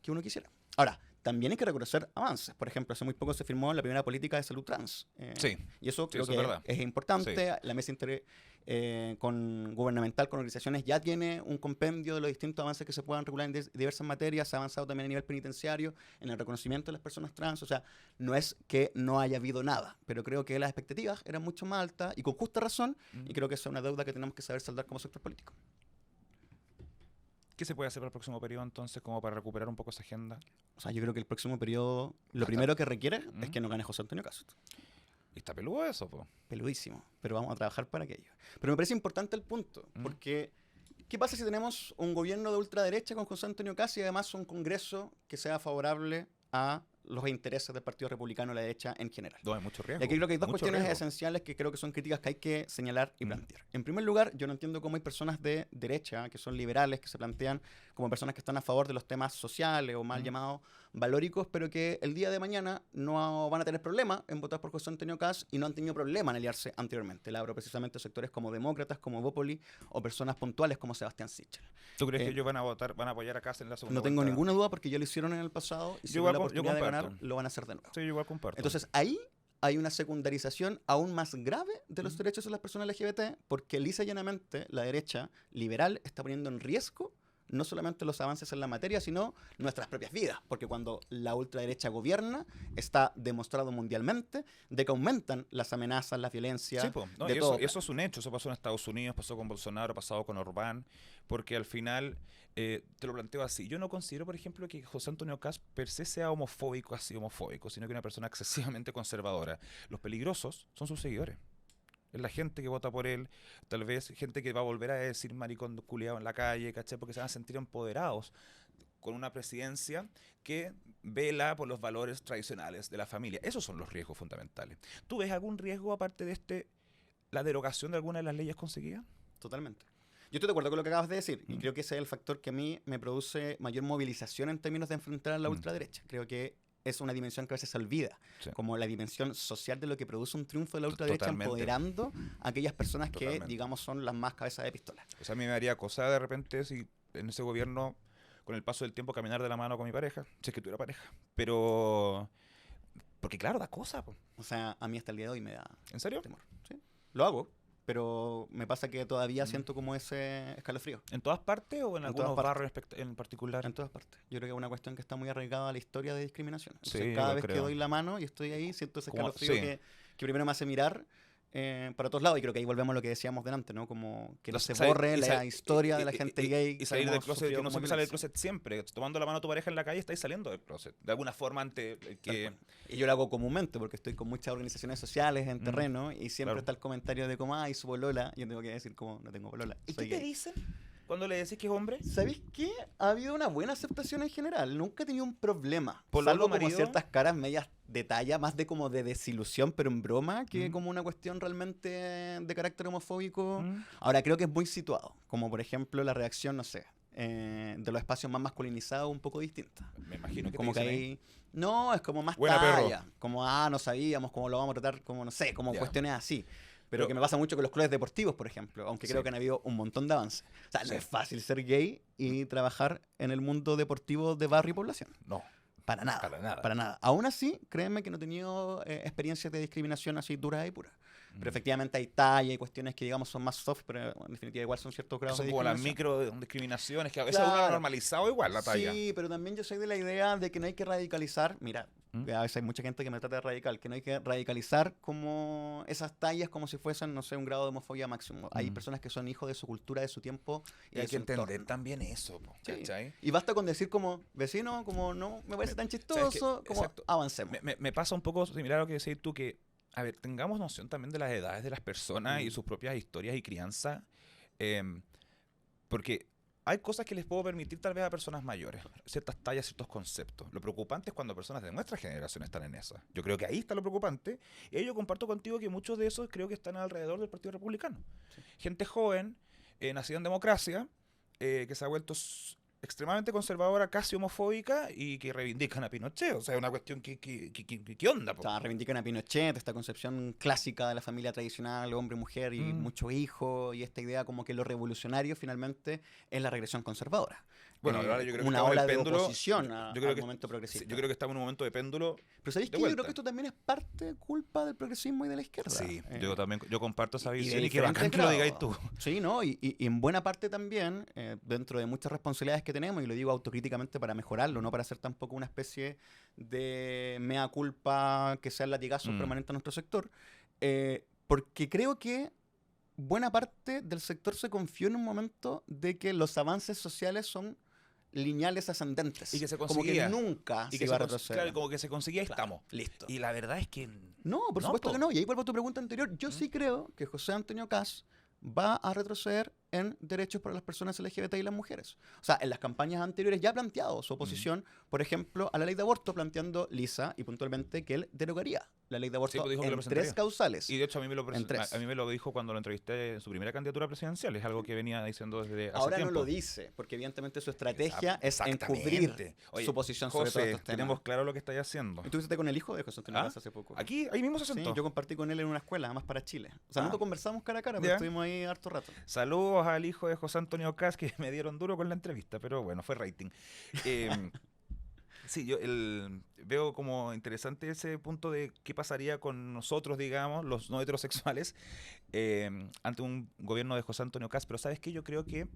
uno quisiera. Ahora, también hay que reconocer avances. Por ejemplo, hace muy poco se firmó la primera política de salud trans. Sí. Y eso Sí, creo eso es que verdad. es importante. La mesa gubernamental con organizaciones ya tiene un compendio de los distintos avances que se puedan regular en diversas materias. Se ha avanzado también a nivel penitenciario en el reconocimiento de las personas trans. O sea, no es que no haya habido nada, pero creo que las expectativas eran mucho más altas y con justa razón. Y creo que esa es una deuda que tenemos que saber saldar como sector político. ¿Qué se puede hacer para el próximo periodo entonces como para recuperar un poco esa agenda? O sea, yo creo que el próximo periodo, lo Hasta- primero que requiere es ¿Mm? que no gane José Antonio Cast. Y está peludo eso, po. Peludísimo, pero vamos a trabajar para aquello. Pero me parece importante el punto, ¿Mm? porque ¿qué pasa si tenemos un gobierno de ultraderecha con José Antonio Cast y además un Congreso que sea favorable a los intereses del Partido Republicano y la derecha en general? No, hay mucho riesgo. Y aquí creo que hay dos mucho cuestiones riesgo. esenciales que creo que son críticas que hay que señalar y Mm. plantear. En primer lugar, yo no entiendo cómo hay personas de derecha, que son liberales, que se plantean como personas que están a favor de los temas sociales o mal Mm. llamados valóricos, pero que el día de mañana no van a tener problema en votar por José Antonio Cast y no han tenido problema en aliarse anteriormente. Le abro precisamente a sectores como demócratas, como Bópoli o personas puntuales como Sebastián Sichel. ¿Tú crees que eh, ellos van a votar, van a apoyar a Kast en la segunda No tengo vuelta? ninguna duda porque ya lo hicieron en el pasado y si Yo tienen la igual- yo oportunidad de ganar, comparto. lo van a hacer de nuevo. Sí, yo igual comparto. Entonces ahí hay una secundarización aún más grave de los derechos de las personas LGBT porque lisa y llanamente la derecha liberal está poniendo en riesgo no solamente los avances en la materia, sino nuestras propias vidas. Porque cuando la ultraderecha gobierna, está demostrado mundialmente de que aumentan las amenazas, la violencia, Sí, po. No, de y todo. eso es un hecho. Eso pasó en Estados Unidos, pasó con Bolsonaro, pasado con Orbán, porque al final, te lo planteo así. Yo no considero, por ejemplo, que José Antonio Cast per se sea homofóbico, así homofóbico, sino que una persona excesivamente conservadora. Los peligrosos son sus seguidores. Es la gente que vota por él, tal vez gente que va a volver a decir maricón culiado en la calle, ¿cachai? Porque se van a sentir empoderados con una presidencia que vela por los valores tradicionales de la familia. Esos son los riesgos fundamentales. ¿Tú ves algún riesgo aparte de la derogación de alguna de las leyes conseguidas? Totalmente. Yo estoy de acuerdo con lo que acabas de decir y Mm. creo que ese es el factor que a mí me produce mayor movilización en términos de enfrentar a la Mm. ultraderecha. Creo que es una dimensión que a veces se olvida, Sí. como la dimensión social de lo que produce un triunfo de la ultraderecha Totalmente. empoderando a aquellas personas que, Totalmente. digamos, son las más cabezas de pistola. O sea, a mí me daría cosa de repente si en ese gobierno, con el paso del tiempo, caminar de la mano con mi pareja, si es que tuviera pareja. Pero, porque claro, da cosa, po. O sea, a mí hasta el día de hoy me da ¿En serio? temor. ¿Sí? Lo hago, pero me pasa que todavía Mm. siento como ese escalofrío. ¿En todas partes o en En algunos todas partes. barrios en particular? En todas partes. Yo creo que es una cuestión que está muy arraigada a la historia de discriminación. Entonces, Sí, cada lo vez que creo. doy la mano y estoy ahí, siento ese Como- escalofrío sí. que primero me hace mirar para todos lados. Y creo que ahí volvemos a lo que decíamos delante, ¿no? Como que no se Salir- borre y la sal- historia de la gente gay. y salir que del hemos closet, sufrido que no como siempre sale del violencia. closet siempre. Tomando la mano a tu pareja en la calle, estáis saliendo del closet. De alguna forma ante Tal que... cual. Y yo lo hago comúnmente porque estoy con muchas organizaciones sociales en Mm, terreno y siempre claro. está el comentario de como, ay, su polola. Y yo tengo que decir como, no tengo polola. ¿Y soy qué te gay. dicen cuando le decís que es hombre? ¿Sabéis qué? Ha habido una buena aceptación en general. Nunca he tenido un problema. ¿Pololo, Salvo como marido? ciertas caras medias de talla, más de como de desilusión, pero en broma, que Mm. como una cuestión realmente de carácter homofóbico. Mm. Ahora, creo que es muy situado. Como por ejemplo la reacción, no sé, de los espacios más masculinizados un poco distinta. Me imagino que Como te que dicen ahí. ahí... No, es como más Buena, perro. talla. Como, no sabíamos cómo lo vamos a tratar, como no sé, como Ya. cuestiones así. Pero Pero- que me pasa mucho con los clubes deportivos, por ejemplo, aunque creo Sí. que han habido un montón de avances. O sea, no Sí. es fácil ser gay y trabajar en el mundo deportivo de barrio y población. No, Para nada. para nada. Para nada. Aún así, créeme que no he tenido experiencias de discriminación así duras y puras. Pero Mm. efectivamente hay talla y cuestiones que, digamos, son más soft, pero en definitiva igual son ciertos grados Son de como las discriminación. micro discriminaciones que a veces uno ha Claro. normalizado igual la talla. Sí, pero también yo soy de la idea de que no hay que radicalizar. Mira, ¿Mm? a veces hay mucha gente que me trata de radical, que no hay que radicalizar como esas tallas como si fuesen, no sé, un grado de homofobia máximo. Hay Mm. personas que son hijos de su cultura, de su tiempo y Y hay de que su entender entorno. también eso, po, Sí. ¿cachai? Y basta con decir como, vecino, como no me parece tan chistoso, como exacto. avancemos. Me pasa un poco similar a lo que decís tú, que, a ver, tengamos noción también de las edades de las personas y Mm. sus propias historias y crianza, porque hay cosas que les puedo permitir tal vez a personas mayores, ciertas tallas, ciertos conceptos. Lo preocupante es cuando personas de nuestra generación están en esa. Yo creo que ahí está lo preocupante, y ahí yo comparto contigo que muchos de esos creo que están alrededor del Partido Republicano. Sí. Gente joven, nacida en democracia, que se ha vuelto extremadamente conservadora, casi homofóbica, y que reivindican a Pinochet. O sea, es una cuestión ¿qué onda? O Po? sea, reivindican a Pinochet, esta concepción clásica de la familia tradicional, hombre, mujer y Mm. mucho hijo, y esta idea como que lo revolucionario finalmente es la regresión conservadora. Bueno, ahora yo creo que una estamos en ola el de péndulo. oposición Yo al creo que- momento Sí, progresista. yo creo que estamos en un momento de péndulo. Pero ¿sabéis de qué? Yo creo vuelta. que esto también es parte culpa del progresismo y de la izquierda. Sí, Eh, yo también yo comparto esa y de visión y qué diferentes bacán que lo grados. digáis tú. Sí, ¿no? Y en buena parte también, dentro de muchas responsabilidades que tenemos, y lo digo autocríticamente para mejorarlo, no para hacer tampoco una especie de mea culpa que sea el latigazo Mm. permanente a nuestro sector, porque creo que buena parte del sector se confió en un momento de que los avances sociales son lineales ascendentes. Y que se como conseguía. que nunca Y se que iba a se retroceder. claro, como que se conseguía y Claro, estamos. listo. Y la verdad es que No, por no, supuesto po. que no. Y ahí vuelvo a tu pregunta anterior. Yo sí creo que José Antonio Kast va a retroceder en derechos para las personas LGBT y las mujeres. O sea, en las campañas anteriores ya ha planteado su oposición, por ejemplo, a la ley de aborto, planteando lisa y puntualmente que él derogaría la ley de aborto Sí, pues dijo que lo en presentaría. 3 causales. Y de hecho a mí, En tres. a mí me lo dijo cuando lo entrevisté en su primera candidatura presidencial. Es algo que venía diciendo desde hace Ahora tiempo. no lo dice, porque evidentemente su estrategia es Exactamente. encubrir Oye, su posición sobre José, todos estos temas. tenemos claro lo que estáis haciendo. ¿Y tú estuviste con el hijo de José Antonio ¿Ah? Kast hace poco? Aquí, ahí mismo se Sí, sentó. yo compartí con él en una escuela, además para Chile. O sea, Ah. nunca conversamos cara a cara, pero Ya. estuvimos ahí harto rato. Saludos al hijo de José Antonio Kast, que me dieron duro con la entrevista, pero bueno, fue rating. Sí, yo veo como interesante ese punto de qué pasaría con nosotros, digamos, los no heterosexuales, ante un gobierno de José Antonio Kast. Pero ¿sabes qué? Yo creo que,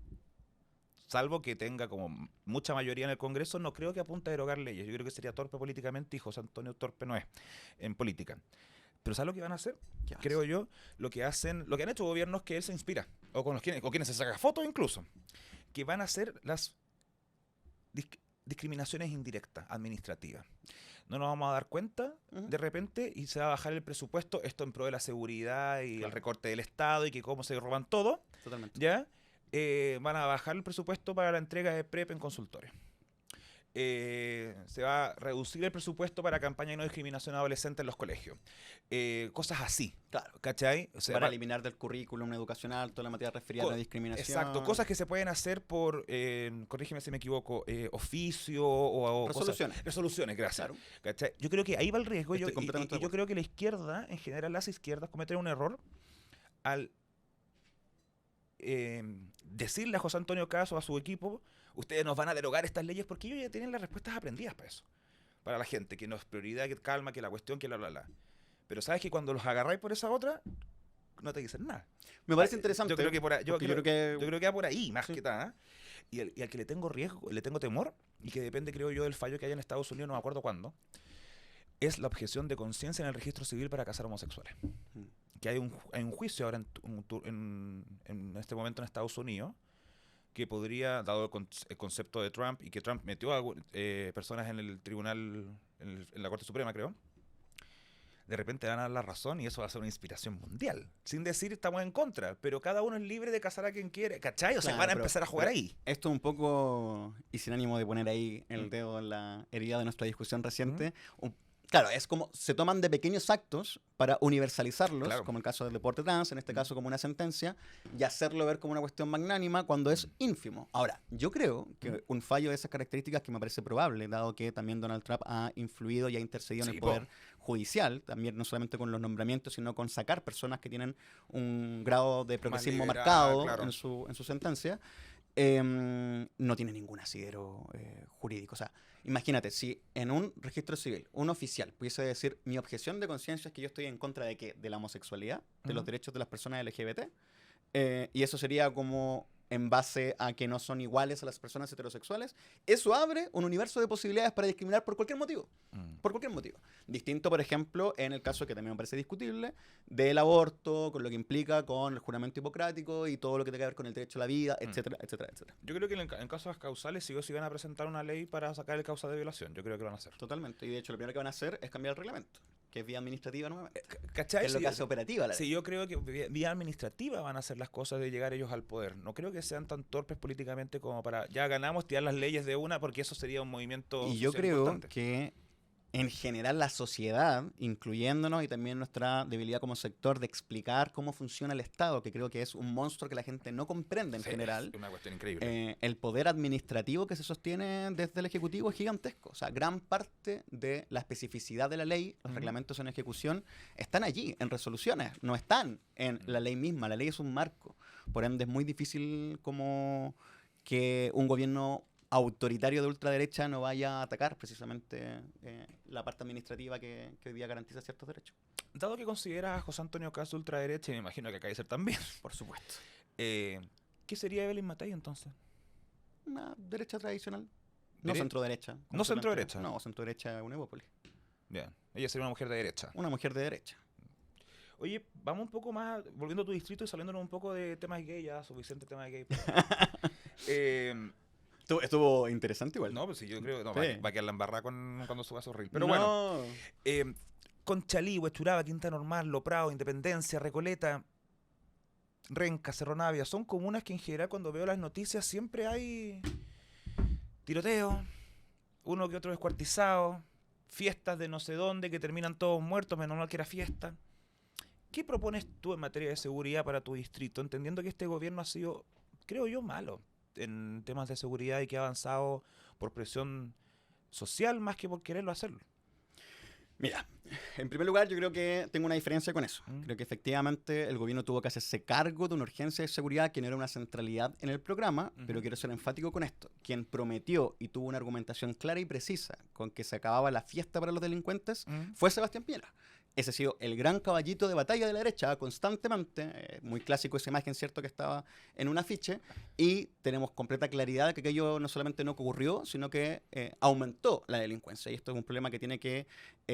salvo que tenga como mucha mayoría en el Congreso, no creo que apunte a derogar leyes. Yo creo que sería torpe políticamente y José Antonio torpe no es en política. Pero ¿sabes lo que van a hacer? ¿Qué más? Creo yo, lo que han hecho gobiernos que él se inspira, o con quienes se saca fotos incluso, que van a hacer las discriminaciones indirectas, administrativas. No nos vamos a dar cuenta Ujú. de repente y se va a bajar el presupuesto, esto en pro de la seguridad y el Claro. recorte del Estado y que cómo se roban todo, Totalmente. ¿ya? Van a bajar el presupuesto para la entrega de PrEP en consultorios. Se va a reducir el presupuesto para campaña de no discriminación adolescente en los colegios. Cosas así, Claro. ¿cachai? O sea, Van a eliminar del currículum educacional toda la materia referida a la discriminación. exacto, cosas que se pueden hacer por, corrígeme si me equivoco, oficio o Resoluciones. resoluciones, gracias. Claro. ¿Cachai? Yo creo que ahí va el riesgo. Estoy completamente de Yo acuerdo. creo que la izquierda, en general las izquierdas, cometen un error al decirle a José Antonio Kast o a su equipo, ustedes nos van a derogar estas leyes porque ellos ya tienen las respuestas aprendidas para eso. Para la gente, que no es prioridad, que calma, que la cuestión, que bla. Pero sabes que cuando los agarráis por esa otra, no te dicen nada. Me parece interesante. Yo creo que por ahí, porque yo creo que que va por ahí, más Sí. que nada. Y al que le tengo riesgo, le tengo temor, y que depende, creo yo, del fallo que haya en Estados Unidos, no me acuerdo cuándo, es la objeción de conciencia en el registro civil para casar homosexuales. Mm. Que hay un juicio ahora en este momento en Estados Unidos que podría, dado el concepto de Trump, y que Trump metió a personas en el tribunal, en la Corte Suprema, creo, de repente van a dar la razón y eso va a ser una inspiración mundial. Sin decir estamos en contra, pero cada uno es libre de casar a quien quiere, ¿cachai? O sea, Claro, van a pero- empezar a jugar pero ahí. esto un poco, y sin ánimo de poner ahí el Mm. dedo en la herida de nuestra discusión reciente, claro, es como se toman de pequeños actos para universalizarlos, Claro. como el caso del deporte trans, en este caso como una sentencia, y hacerlo ver como una cuestión magnánima cuando es ínfimo. Ahora, yo creo que un fallo de esas características, que me parece probable, dado que también Donald Trump ha influido y ha intercedido en Sí, el po. poder judicial, también no solamente con los nombramientos, sino con sacar personas que tienen un grado de progresismo liberal, marcado claro. en su sentencia, no tiene ningún asidero jurídico. O sea, imagínate, si en un registro civil un oficial pudiese decir, mi objeción de conciencia es que yo estoy en contra de qué, de la homosexualidad, de los Ujú. derechos de las personas LGBT, y eso sería como en base a que no son iguales a las personas heterosexuales, eso abre un universo de posibilidades para discriminar por cualquier motivo. Por cualquier motivo. Distinto, por ejemplo, en el caso que también me parece discutible, del aborto, con lo que implica con el juramento hipocrático y todo lo que tenga que ver con el derecho a la vida, etcétera, etcétera, etcétera. Yo creo que en casos causales sí o sí van a presentar una ley para sacar el causa de violación. Yo creo que lo van a hacer. Totalmente. Y de hecho, lo primero que van a hacer es cambiar el reglamento, que es vía administrativa nuevamente. ¿Cachai? Que es lo Sí, que hace operativa la ley. Sí, yo creo que vía administrativa van a hacer las cosas de llegar ellos al poder. No creo que sean tan torpes políticamente como para ya ganamos, tirar las leyes de una, porque eso sería un movimiento Y yo social creo importante. que en general la sociedad, incluyéndonos y también nuestra debilidad como sector de explicar cómo funciona el Estado, que creo que es un monstruo que la gente no comprende en Sí, general, es una cuestión increíble. el poder administrativo que se sostiene desde el Ejecutivo es gigantesco. O sea, gran parte de la especificidad de la ley, los Ujú. reglamentos en ejecución, están allí, en resoluciones, no están en la ley misma. La ley es un marco. Por ende, es muy difícil como que un gobierno autoritario de ultraderecha no vaya a atacar precisamente la parte administrativa que hoy día garantiza ciertos derechos. Dado que consideras a José Antonio Kast ultraderecha, y me imagino que acá hay ser también, Por supuesto. ¿qué sería Evelyn Matei entonces? Una derecha tradicional. No Dere- centro-derecha. como ¿No se plantea. centro-derecha? No, centro-derecha es una Evópolis. Bien, ella sería una mujer de derecha. Una mujer de derecha. Oye, vamos un poco más, volviendo a tu distrito y saliéndonos un poco de temas gay, ya suficiente tema de gay. Estuvo interesante igual. No, pues sí, yo creo que no, Sí. va a quedar la embarrada cuando suba su reel. Pero bueno, No. Conchalí, Huechuraba, Quinta Normal, Lo Prado, Independencia, Recoleta, Renca, Cerro Navia, son comunas que en general cuando veo las noticias siempre hay tiroteo, uno que otro descuartizado, fiestas de no sé dónde que terminan todos muertos, menos mal que era fiesta. ¿Qué propones tú en materia de seguridad para tu distrito? Entendiendo que este gobierno ha sido, creo yo, malo en temas de seguridad y que ha avanzado por presión social más que por quererlo hacerlo. Mira, en primer lugar yo creo que tengo una diferencia con eso. Mm. Creo que efectivamente el gobierno tuvo que hacerse cargo de una urgencia de seguridad que no era una centralidad en el programa, pero Ujú. quiero ser enfático con esto. Quien prometió y tuvo una argumentación clara y precisa con que se acababa la fiesta para los delincuentes fue Sebastián Piñera. Ese ha sido el gran caballito de batalla de la derecha constantemente, muy clásico esa imagen, ¿cierto?, que estaba en un afiche, y tenemos completa claridad de que aquello no solamente no ocurrió, sino que aumentó la delincuencia. Y esto es un problema que tiene que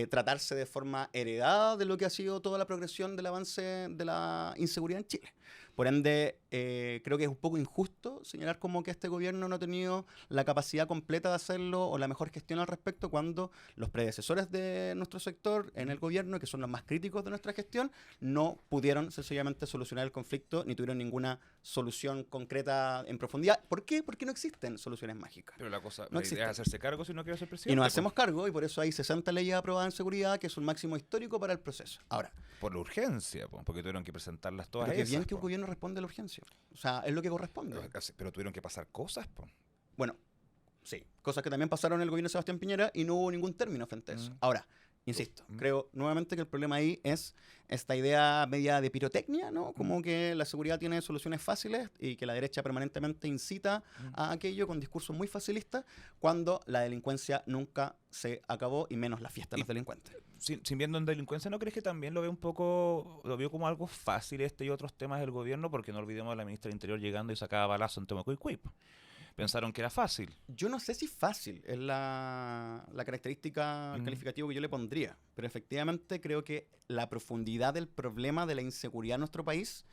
tratarse de forma heredada de lo que ha sido toda la progresión del avance de la inseguridad en Chile. Por ende, creo que es un poco injusto señalar como que este gobierno no ha tenido la capacidad completa de hacerlo o la mejor gestión al respecto cuando los predecesores de nuestro sector en el gobierno, que son los más críticos de nuestra gestión, no pudieron sencillamente solucionar el conflicto ni tuvieron ninguna solución concreta en profundidad. ¿Por qué? Porque no existen soluciones mágicas. Pero la cosa, No la idea existe. es hacerse cargo si no quiero ser presidente. Y nos po. hacemos cargo y por eso hay 60 leyes aprobadas en seguridad, que es un máximo histórico para el proceso. Ahora, Por la urgencia, po, porque tuvieron que presentarlas todas pero qué esas. bien que un po. gobierno responde a la urgencia. O sea, es lo que corresponde. Pero tuvieron que pasar cosas, po. Bueno, sí, cosas que también pasaron en el gobierno de Sebastián Piñera y no hubo ningún término frente a eso. Mm. Ahora, insisto, Mm. creo nuevamente que el problema ahí es esta idea media de pirotecnia, ¿no? Como que la seguridad tiene soluciones fáciles y que la derecha permanentemente incita a aquello con discursos muy facilistas cuando la delincuencia nunca se acabó y menos la fiesta de los delincuentes. Sin viendo en delincuencia, ¿no crees que también lo veo un poco, lo veo como algo fácil este y otros temas del gobierno? Porque no olvidemos a la ministra del Interior llegando y sacaba balazo en Temuco. Pensaron que era fácil. Yo no sé si fácil es la característica, el calificativo que yo le pondría, pero efectivamente creo que la profundidad del problema de la inseguridad en nuestro país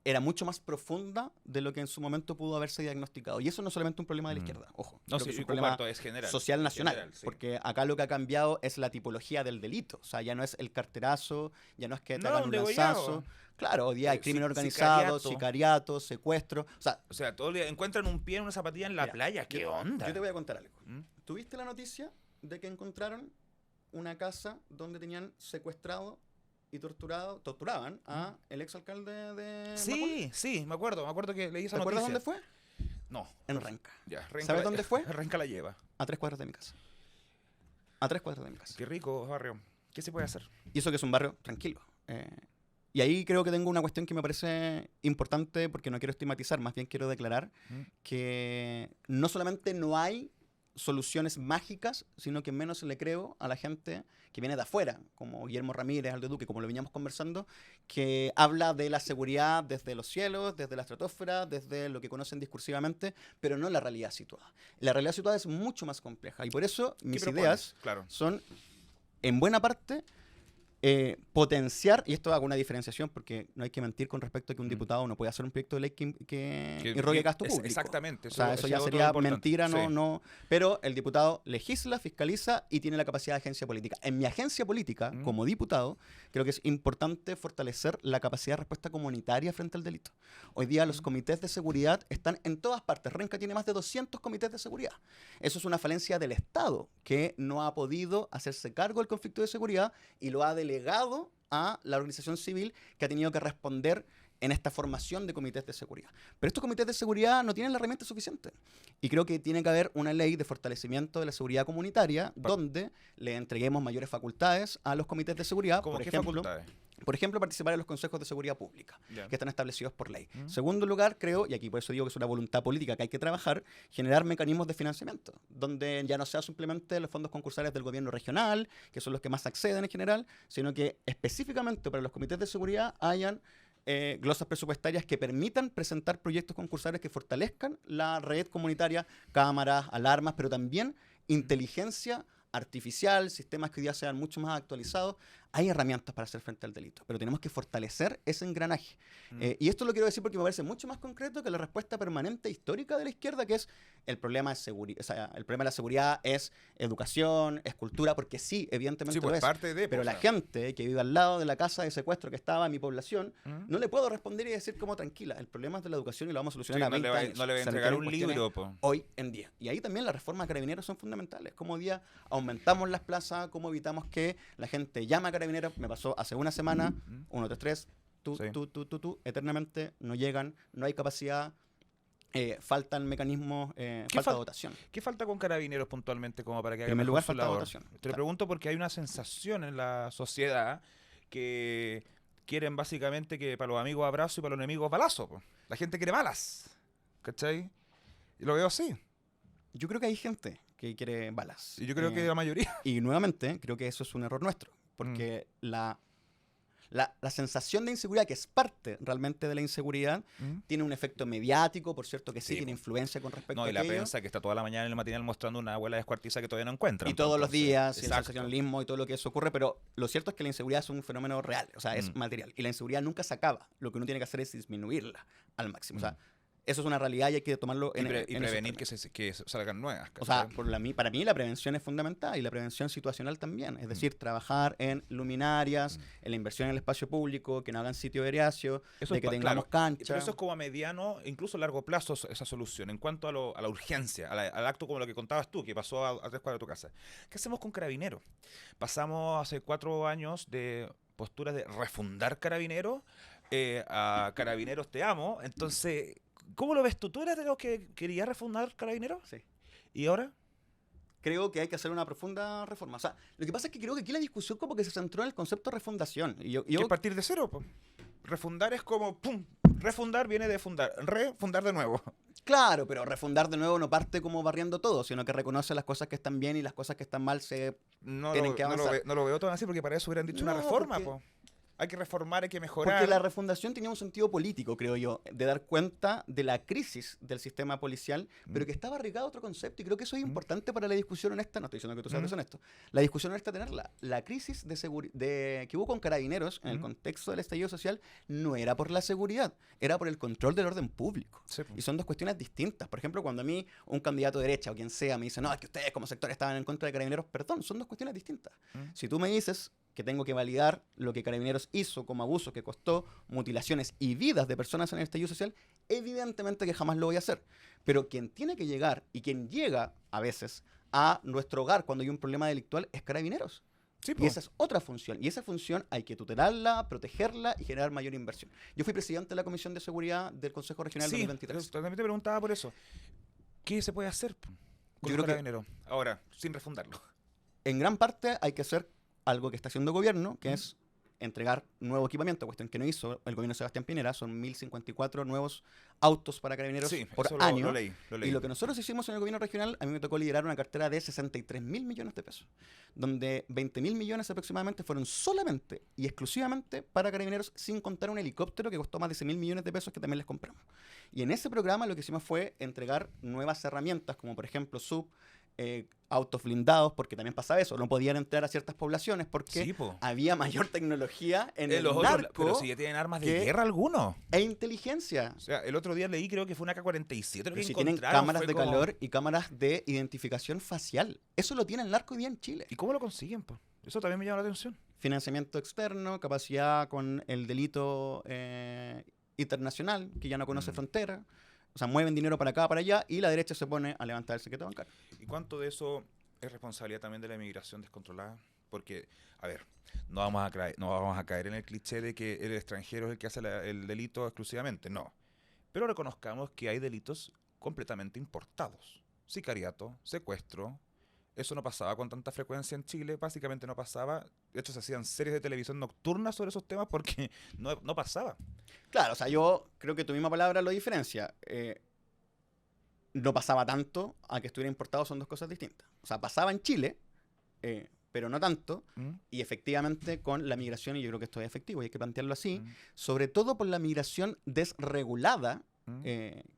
era mucho más profunda de lo que en su momento pudo haberse diagnosticado. Y eso no es solamente un problema de la izquierda, ojo. No, creo sí, que es yo un problema comparto, es general. social nacional, General, sí. porque acá lo que ha cambiado es la tipología del delito. O sea, ya no es el carterazo, ya no es que te No, hagan un un degollado. lanzazo. Claro, hoy día hay crimen Si- organizado, sicariato. sicariato, secuestro. O sea, O sea, todo el día encuentran un pie en una zapatilla en la mira, playa. ¿Qué onda? yo te voy a contar algo. ¿Mm? ¿Tuviste la noticia de que encontraron una casa donde tenían secuestrado y torturaban a el exalcalde de Macul? Sí, me acuerdo que leí esa ¿Te acuerdas noticia. dónde fue? No. En Renca. Ya, Renca ¿Sabes la- dónde fue? Renca la lleva. A 3 cuadras de mi casa. A 3 cuadras de mi casa. Qué rico barrio. ¿Qué se puede hacer? Y eso que es un barrio tranquilo. Y ahí creo que tengo una cuestión que me parece importante porque no quiero estigmatizar, más bien quiero declarar que no solamente no hay soluciones mágicas, sino que menos le creo a la gente que viene de afuera, como Guillermo Ramírez, Aldo Duque, como lo veníamos conversando, que habla de la seguridad desde los cielos, desde la estratosfera, desde lo que conocen discursivamente, pero no la realidad situada. La realidad situada es mucho más compleja y por eso ¿Qué mis propones? ideas Claro. son, en buena parte, potenciar, y esto hago una diferenciación porque no hay que mentir con respecto a que un diputado no puede hacer un proyecto de ley que irrogue gasto público. Exactamente. O sea, eso ya es otro sería importante. mentira, Sí. no. Pero el diputado legisla, fiscaliza y tiene la capacidad de agencia política. En mi agencia política, como diputado, creo que es importante fortalecer la capacidad de respuesta comunitaria frente al delito. Hoy día los comités de seguridad están en todas partes. Renca tiene más de 200 comités de seguridad. Eso es una falencia del Estado que no ha podido hacerse cargo del conflicto de seguridad y lo ha delegado a la organización civil que ha tenido que responder en esta formación de comités de seguridad. Pero estos comités de seguridad no tienen la herramienta suficiente. Y creo que tiene que haber una ley de fortalecimiento de la seguridad comunitaria donde le entreguemos mayores facultades a los comités de seguridad. ¿Cómo Por qué ejemplo, facultades? por ejemplo, participar en los consejos de seguridad pública, Ya. que están establecidos por ley. Segundo lugar, creo, y aquí por eso digo que es una voluntad política que hay que trabajar, generar mecanismos de financiamiento, donde ya no sea simplemente los fondos concursales del gobierno regional, que son los que más acceden en general, sino que específicamente para los comités de seguridad hayan glosas presupuestarias que permitan presentar proyectos concursales que fortalezcan la red comunitaria, cámaras, alarmas, pero también inteligencia artificial, sistemas que hoy día sean mucho más actualizados hay herramientas para hacer frente al delito, pero tenemos que fortalecer ese engranaje. Mm. Y esto lo quiero decir porque me parece mucho más concreto que la respuesta permanente histórica de la izquierda, que es el problema de o sea, el problema de la seguridad es educación, es cultura, porque sí, evidentemente Sí, lo pues es. parte de... Pero pues, la o sea, gente que vive al lado de la casa de secuestro que estaba en mi población, ¿Mm? no le puedo responder y decir como tranquila, el problema es de la educación y lo vamos a Sí, solucionar a 20 años. no le voy a Se entregar requieren un cuestiones libro, po. hoy en día. Y ahí también las reformas a carabineros son fundamentales. Como hoy día aumentamos las plazas, cómo evitamos que la gente llame a carabineros. Me pasó hace una semana, ¿Mm? 1, 3, 3, Sí. eternamente, no llegan, no hay capacidad, faltan mecanismos, falta fal- dotación. ¿Qué falta con Carabineros puntualmente como para que En haga primer mejor lugar, su falta labor? dotación. Te lo Claro. pregunto porque hay una sensación en la sociedad que quieren básicamente que para los amigos abrazo y para los enemigos balazo, po. La gente quiere balas, ¿cachai? Y lo veo así. Yo creo que hay gente que quiere balas. Y yo creo que la mayoría... Y nuevamente, creo que eso es un error nuestro, porque la sensación de inseguridad, que es parte realmente de la inseguridad, ¿Mm? tiene un efecto mediático, por cierto que sí, Sí, tiene po. influencia con respecto No, a y la aquello. prensa que está toda la mañana en el matinal mostrando una abuela descuartiza que todavía no encuentran. Y todos los Entonces, días, y el exacto. sensacionalismo y todo lo que eso ocurre, pero lo cierto es que la inseguridad es un fenómeno real, o sea, es Mm. material. Y la inseguridad nunca se acaba. Lo que uno tiene que hacer es disminuirla al máximo. O sea, Mm. eso es una realidad y hay que tomarlo Y, en pre- en y esos prevenir términos. que salgan nuevas. O sea, ¿cachai? para mí la prevención es fundamental y la prevención situacional también. Es decir, trabajar en luminarias, en la inversión en el espacio público, que no hagan sitio aéreo, Eso de es que pa- tengamos claro, cancha. Pero eso es como a mediano, incluso largo plazo, esa solución. En cuanto a la urgencia, al acto como lo que contabas tú, que pasó a 3 cuadras de tu casa. ¿Qué hacemos con Carabineros? Pasamos hace 4 años de posturas de refundar Carabineros a Carabineros te amo. Entonces, ¿cómo lo ves tú? ¿Tú eras de los que querías refundar Carabineros? Sí. ¿Y ahora? Creo que hay que hacer una profunda reforma. O sea, lo que pasa es que creo que aquí la discusión como que se centró en el concepto de refundación. Y yo Que es partir de cero, po. Refundar es como, ¡pum! Refundar viene de fundar. Refundar de nuevo. claro, pero refundar de nuevo no parte como barriendo todo, sino que reconoce las cosas que están bien y las cosas que están mal se No tienen lo, que no, lo avanzar. ve- no lo veo tan así porque para eso hubieran dicho una No, reforma, porque- po. Hay que reformar, hay que mejorar. Porque la refundación tenía un sentido político, creo yo, de dar cuenta de la crisis del sistema policial, pero que estaba arraigado a otro concepto, y creo que eso es importante para la discusión honesta. No estoy diciendo que tú seas deshonesto. La discusión honesta tenerla. La crisis que hubo con Carabineros en el contexto del estallido social no era por la seguridad, era por el control del orden público. Sí, po. Y son dos cuestiones distintas. Por ejemplo, cuando a mí un candidato de derecha o quien sea me dice, no, es que ustedes como sector estaban en contra de Carabineros, perdón, son dos cuestiones distintas. Si tú me dices que tengo que validar lo que Carabineros hizo como abuso que costó mutilaciones y vidas de personas en el estallido social, evidentemente que jamás lo voy a hacer. Pero quien tiene que llegar y quien llega a veces a nuestro hogar cuando hay un problema delictual es Carabineros. Sí, po. Y esa es otra función. Y esa función hay que tutelarla, protegerla y generar mayor inversión. Yo fui presidente de la Comisión de Seguridad del Consejo Regional Sí, 2023. también te preguntaba por eso. ¿Qué se puede hacer po, con Yo los creo que- Carabineros? Ahora, sin refundarlo. En gran parte hay que hacer algo que está haciendo el gobierno, que es entregar nuevo equipamiento, cuestión que no hizo el gobierno de Sebastián Pinera. Son 1.054 nuevos autos para Carabineros Sí, por eso año. lo leí. Y lo que nosotros hicimos en el gobierno regional, a mí me tocó liderar una cartera de 63.000 millones de pesos, donde 20.000 millones aproximadamente fueron solamente y exclusivamente para Carabineros, sin contar un helicóptero que costó más de 100.000 millones de pesos que también les compramos. Y en ese programa lo que hicimos fue entregar nuevas herramientas, como por ejemplo autos blindados, porque también pasaba eso, no podían entrar a ciertas poblaciones porque Sí, po. había mayor tecnología en el Los otros, narco pero si ya tienen armas de que- guerra algunos. e inteligencia. O sea, el otro día leí, creo que fue una K-47 lo Pero que si tienen encontraron. cámaras fue de como- calor y cámaras de identificación facial. Eso lo tiene el narco hoy día en Chile. ¿Y cómo lo consiguen? Po? Eso también me llama la atención. Financiamiento externo, capacidad con el delito internacional, que ya no conoce frontera. O sea, mueven dinero para acá, para allá, y la derecha se pone a levantar el secreto bancario. ¿Y cuánto de eso es responsabilidad también de la inmigración descontrolada? Porque, a ver, no vamos a caer en el cliché de que el extranjero es el que hace el delito exclusivamente. No. Pero reconozcamos que hay delitos completamente importados. Sicariato, secuestro. Eso no pasaba con tanta frecuencia en Chile. Básicamente no pasaba. De hecho, se hacían series de televisión nocturnas sobre esos temas porque no pasaba. Claro, o sea, yo creo que tu misma palabra lo diferencia. No pasaba tanto a que estuviera importado, son dos cosas distintas. O sea, pasaba en Chile, pero no tanto, ¿Mm? y efectivamente con la migración, y yo creo que esto es efectivo, y hay que plantearlo así, ¿Mm? sobre todo por la migración desregulada, ¿Mm?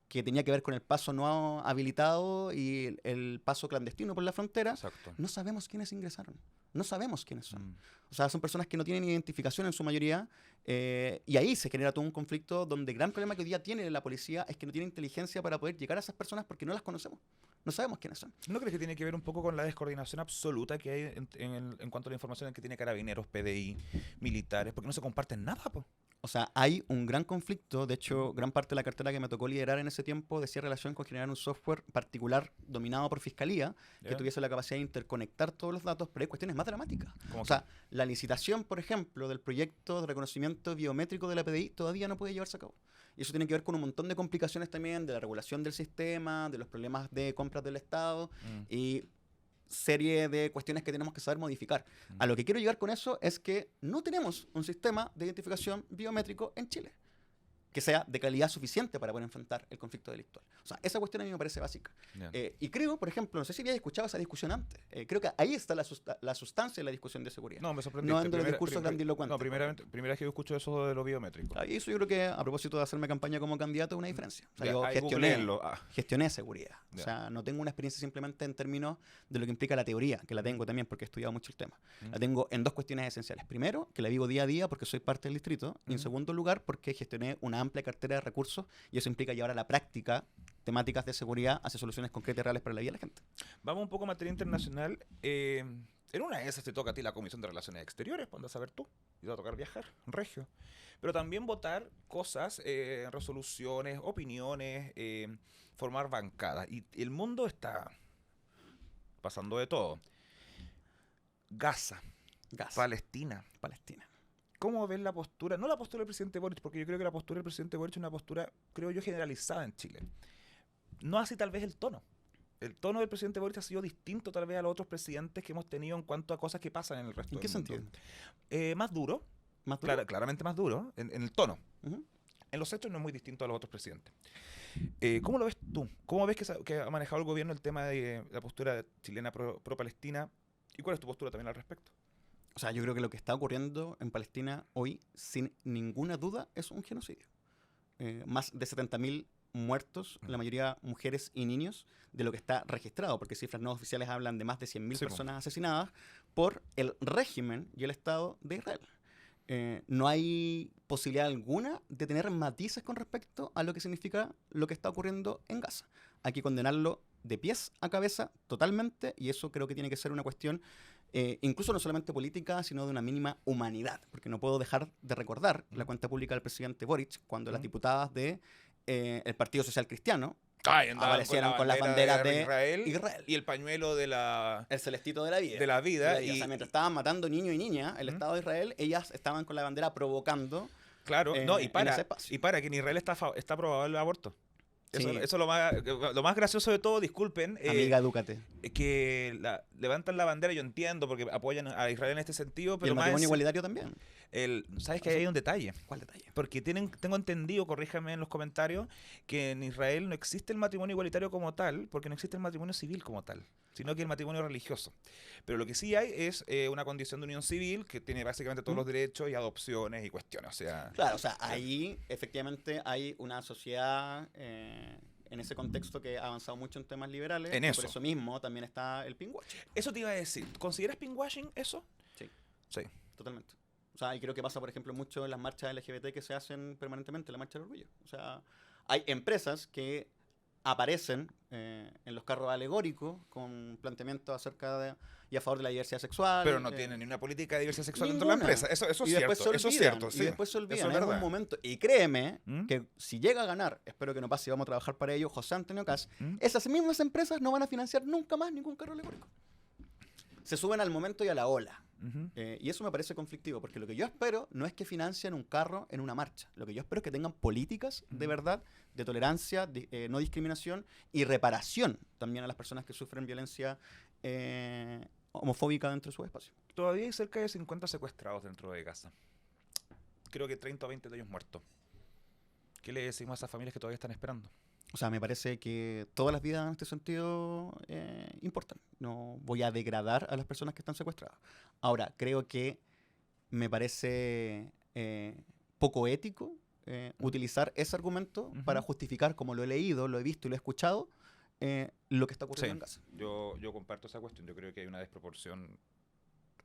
que tenía que ver con el paso no habilitado y el paso clandestino por la frontera, Exacto. no sabemos quiénes ingresaron. no sabemos quiénes son. Mm. O sea, son personas que no tienen identificación en su mayoría, y ahí se genera todo un conflicto donde el gran problema que hoy día tiene la policía es que no tiene inteligencia para poder llegar a esas personas porque no las conocemos. No sabemos quiénes son. ¿No crees que tiene que ver un poco con la descoordinación absoluta que hay en cuanto a la información que tiene Carabineros, PDI, militares? Porque no se comparten nada, po. O sea, hay un gran conflicto. De hecho, gran parte de la cartera que me tocó liderar en ese tiempo decía relación con generar un software particular dominado por fiscalía que ¿Ya? tuviese la capacidad de interconectar todos los datos, pero hay cuestiones más dramáticas. ¿Cómo O sea, la licitación, por ejemplo, del proyecto de reconocimiento biométrico de la PDI todavía no puede llevarse a cabo. Y eso tiene que ver con un montón de complicaciones también de la regulación del sistema, de los problemas de compras del Estado y serie de cuestiones que tenemos que saber modificar. A lo que quiero llegar con eso es que no tenemos un sistema de identificación biométrico en Chile que sea de calidad suficiente para poder enfrentar el conflicto delictual. O sea, esa cuestión a mí me parece básica. Ya. Y creo, por ejemplo, no sé si habías escuchado esa discusión antes, creo que ahí está la sustancia de la discusión de seguridad. No, me sorprendió. No en los discursos grandilocuentes. No, primera vez que yo escucho eso de lo biométrico. Y eso yo creo que, a propósito de hacerme campaña como candidato, es una diferencia. O sea, Ya, yo ahí gestioné, googleenlo. Ah, gestioné seguridad. O Ya. sea, no tengo una experiencia simplemente en términos de lo que implica la teoría, que la tengo también porque he estudiado mucho el tema. La tengo en dos cuestiones esenciales. Primero, que la vivo día a día porque soy parte del distrito. Y en segundo lugar, porque gestioné una amplia cartera de recursos y eso implica llevar a la práctica temáticas de seguridad hacia soluciones concretas y reales para la vida de la gente. Vamos un poco a materia internacional. En una de esas te toca a ti la Comisión de Relaciones Exteriores, pues andas a ver tú. Y te va a tocar viajar, regio. Pero también votar cosas, resoluciones, opiniones, formar bancadas. Y el mundo está pasando de todo. Gaza, Gas. Palestina. Palestina. ¿Cómo ves la postura? No la postura del presidente Boric, porque yo creo que la postura del presidente Boric es una postura, creo yo, generalizada en Chile. No así tal vez el tono. El tono del presidente Boric ha sido distinto tal vez a los otros presidentes que hemos tenido en cuanto a cosas que pasan en el resto ¿En del qué mundo. sentido? Más duro, ¿Más duro? claramente más duro, en el tono. Ujú. En los hechos no es muy distinto a los otros presidentes. ¿Cómo lo ves tú? ¿Cómo ves que ha manejado el gobierno el tema de la postura chilena pro-palestina? ¿Y cuál es tu postura también al respecto? O sea, yo creo que lo que está ocurriendo en Palestina hoy, sin ninguna duda, es un genocidio. Más de 70.000 muertos, la mayoría mujeres y niños, de lo que está registrado, porque cifras no oficiales hablan de más de 100.000 Sí, po. personas asesinadas por el régimen y el Estado de Israel. No hay posibilidad alguna de tener matices con respecto a lo que significa lo que está ocurriendo en Gaza. Hay que condenarlo de pies a cabeza totalmente, y eso creo que tiene que ser una cuestión incluso no solamente política, sino de una mínima humanidad, porque no puedo dejar de recordar la cuenta pública del presidente Boric cuando las diputadas de el Partido Social Cristiano aparecieron con las banderas de Israel. Y el pañuelo de la El celestito de la vida. de la vida. O sea, mientras estaban matando niños y niñas, el Estado de Israel, ellas estaban con la bandera provocando. Claro, no, y en ese para, espacio. que en Israel está aprobado el aborto. Eso, Sí. eso lo más gracioso de todo, disculpen, Amiga, edúcate. que levantan la bandera, yo entiendo, porque apoyan a Israel en este sentido, Y pero el más matrimonio igualitario también. ¿sabes que hay un detalle? ¿Cuál detalle? Porque tengo entendido, corríjame en los comentarios, que en Israel no existe el matrimonio igualitario como tal, porque no existe el matrimonio civil como tal, sino que el matrimonio religioso. Pero lo que sí hay es una condición de unión civil que tiene básicamente todos los derechos y adopciones y cuestiones. O sea, Claro, o sea, ahí efectivamente hay una sociedad en ese contexto que ha avanzado mucho en temas liberales. En y eso. Por eso mismo también está el pinkwashing. eso te iba a decir. ¿Consideras pinkwashing eso? Sí. Sí. Totalmente. O sea, y creo que pasa, por ejemplo, mucho en las marchas LGBT que se hacen permanentemente, la marcha del orgullo. O sea, hay empresas que aparecen en los carros alegóricos con planteamientos acerca de y a favor de la diversidad sexual. Pero no tienen ni una política de diversidad sexual dentro ninguna. de la empresa. Eso es Y cierto. después se olvidan, Eso es cierto. y Sí. después se olvidan Eso es en algún verdad. momento. Y créeme ¿Mm? que si llega a ganar, espero que no pase y vamos a trabajar para ello, José Antonio Caz, ¿Mm? esas mismas empresas no van a financiar nunca más ningún carro alegórico. Se suben al momento y a la ola. Ujú. Y eso me parece conflictivo, porque lo que yo espero no es que financien un carro en una marcha. Lo que yo espero es que tengan políticas de verdad, de tolerancia, no discriminación y reparación también a las personas que sufren violencia homofóbica dentro de su espacio. Todavía hay cerca de 50 secuestrados dentro de Gaza. Creo que 30 o 20 de ellos muertos. ¿Qué le decimos a esas familias que todavía están esperando? O sea, me parece que todas las vidas en este sentido importan. No voy a degradar a las personas que están secuestradas. Ahora, creo que me parece poco ético utilizar ese argumento para justificar, como lo he leído, lo he visto y lo he escuchado, lo que está ocurriendo Sí. en Gaza. Yo comparto esa cuestión. Yo creo que hay una desproporción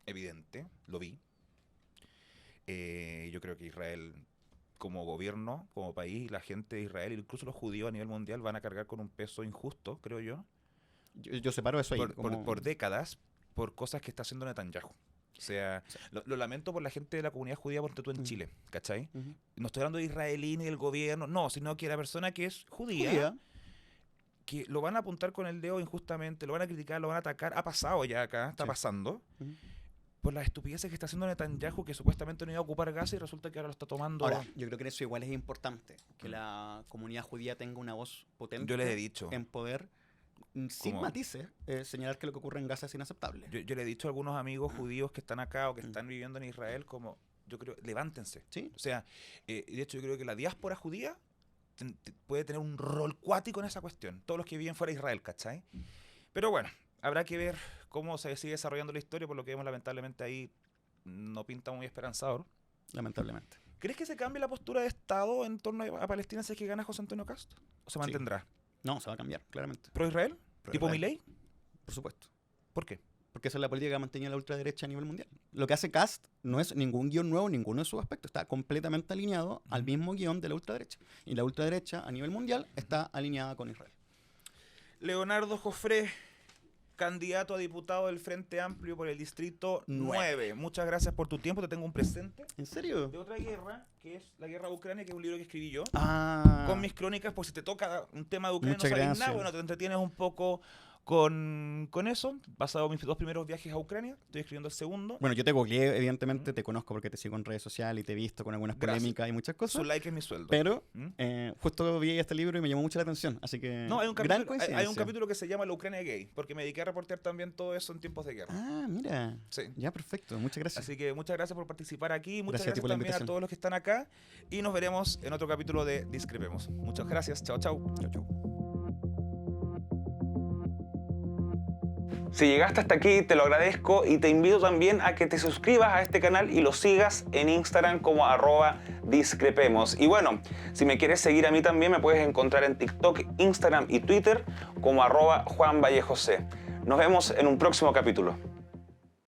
evidente, lo vi. Yo creo que Israel, como gobierno, como país, la gente de Israel, incluso los judíos a nivel mundial, van a cargar con un peso injusto, creo yo, Yo separo eso ahí. por décadas, por cosas que está haciendo Netanyahu. O sea, lo lamento por la gente de la comunidad judía, porque tú en Chile, ¿cachai? No estoy hablando de israelí ni del gobierno, no, sino que la persona que es judía, que lo van a apuntar con el dedo injustamente, lo van a criticar, lo van a atacar. Ha pasado ya acá, está pasando. Por las estupideces que está haciendo Netanyahu, que supuestamente no iba a ocupar Gaza y resulta que ahora lo está tomando. Ahora, yo creo que eso igual es importante, que la comunidad judía tenga una voz potente Yo les he dicho. en poder, sin Como- matices, señalar que lo que ocurre en Gaza es inaceptable. Yo le he dicho a algunos amigos judíos que están acá o que están viviendo en Israel, como, yo creo, levántense. ¿Sí? O sea, de hecho yo creo que la diáspora judía puede tener un rol cuático en esa cuestión. Todos los que viven fuera de Israel, ¿cachai? Pero bueno, habrá que ver cómo se sigue desarrollando la historia, por lo que vemos lamentablemente ahí no pinta muy esperanzador. Lamentablemente. ¿Crees que se cambie la postura de Estado en torno a Palestina si es que gana José Antonio Cast? ¿O se Sí. mantendrá? No, se va a cambiar, claramente. ¿Pro-Israel? ¿Tipo Pro-Israel. Milei? Por supuesto. ¿Por qué? Porque esa es la política que ha mantenido la ultraderecha a nivel mundial. Lo que hace Cast no es ningún guión nuevo, ninguno de sus aspectos. Está completamente alineado al mismo guión de la ultraderecha. Y la ultraderecha a nivel mundial está alineada con Israel. Leonardo Jofré, candidato a diputado del Frente Amplio por el Distrito 9. Muchas gracias por tu tiempo. Te tengo un presente ¿En serio? de otra guerra, que es la guerra de Ucrania, que es un libro que escribí yo. Ah. Con mis crónicas, por si te toca un tema de Ucrania, Muchas no sabes gracias. nada, bueno, te entretienes un poco con eso. Basado en mis 2 primeros viajes a Ucrania, estoy escribiendo el segundo. Bueno, yo te googleé, evidentemente, te conozco porque te sigo en redes sociales y te he visto con algunas Gracias. polémicas y muchas Su cosas. like es mi sueldo. Pero ¿Mm? justo vi este libro y me llamó mucho la atención. Así que. No, hay un, gran capítulo, hay coincidencia. un capítulo que se llama La Ucrania Gay, porque me dediqué a reportear también todo eso en tiempos de guerra. Ah, mira. Sí. Ya, perfecto. Muchas gracias. Así que muchas gracias por participar aquí, muchas Gracias a ti gracias por la también a invitación. todos los que están acá y nos veremos en otro capítulo de Discrepemos. Muchas gracias, chao, chao. Chau, chau. Si llegaste hasta aquí, te lo agradezco y te invito también a que te suscribas a este canal y lo sigas en Instagram como @discrepemos. Y bueno, si me quieres seguir a mí también, me puedes encontrar en TikTok, Instagram y Twitter como @JuanValleJosé. Nos vemos en un próximo capítulo.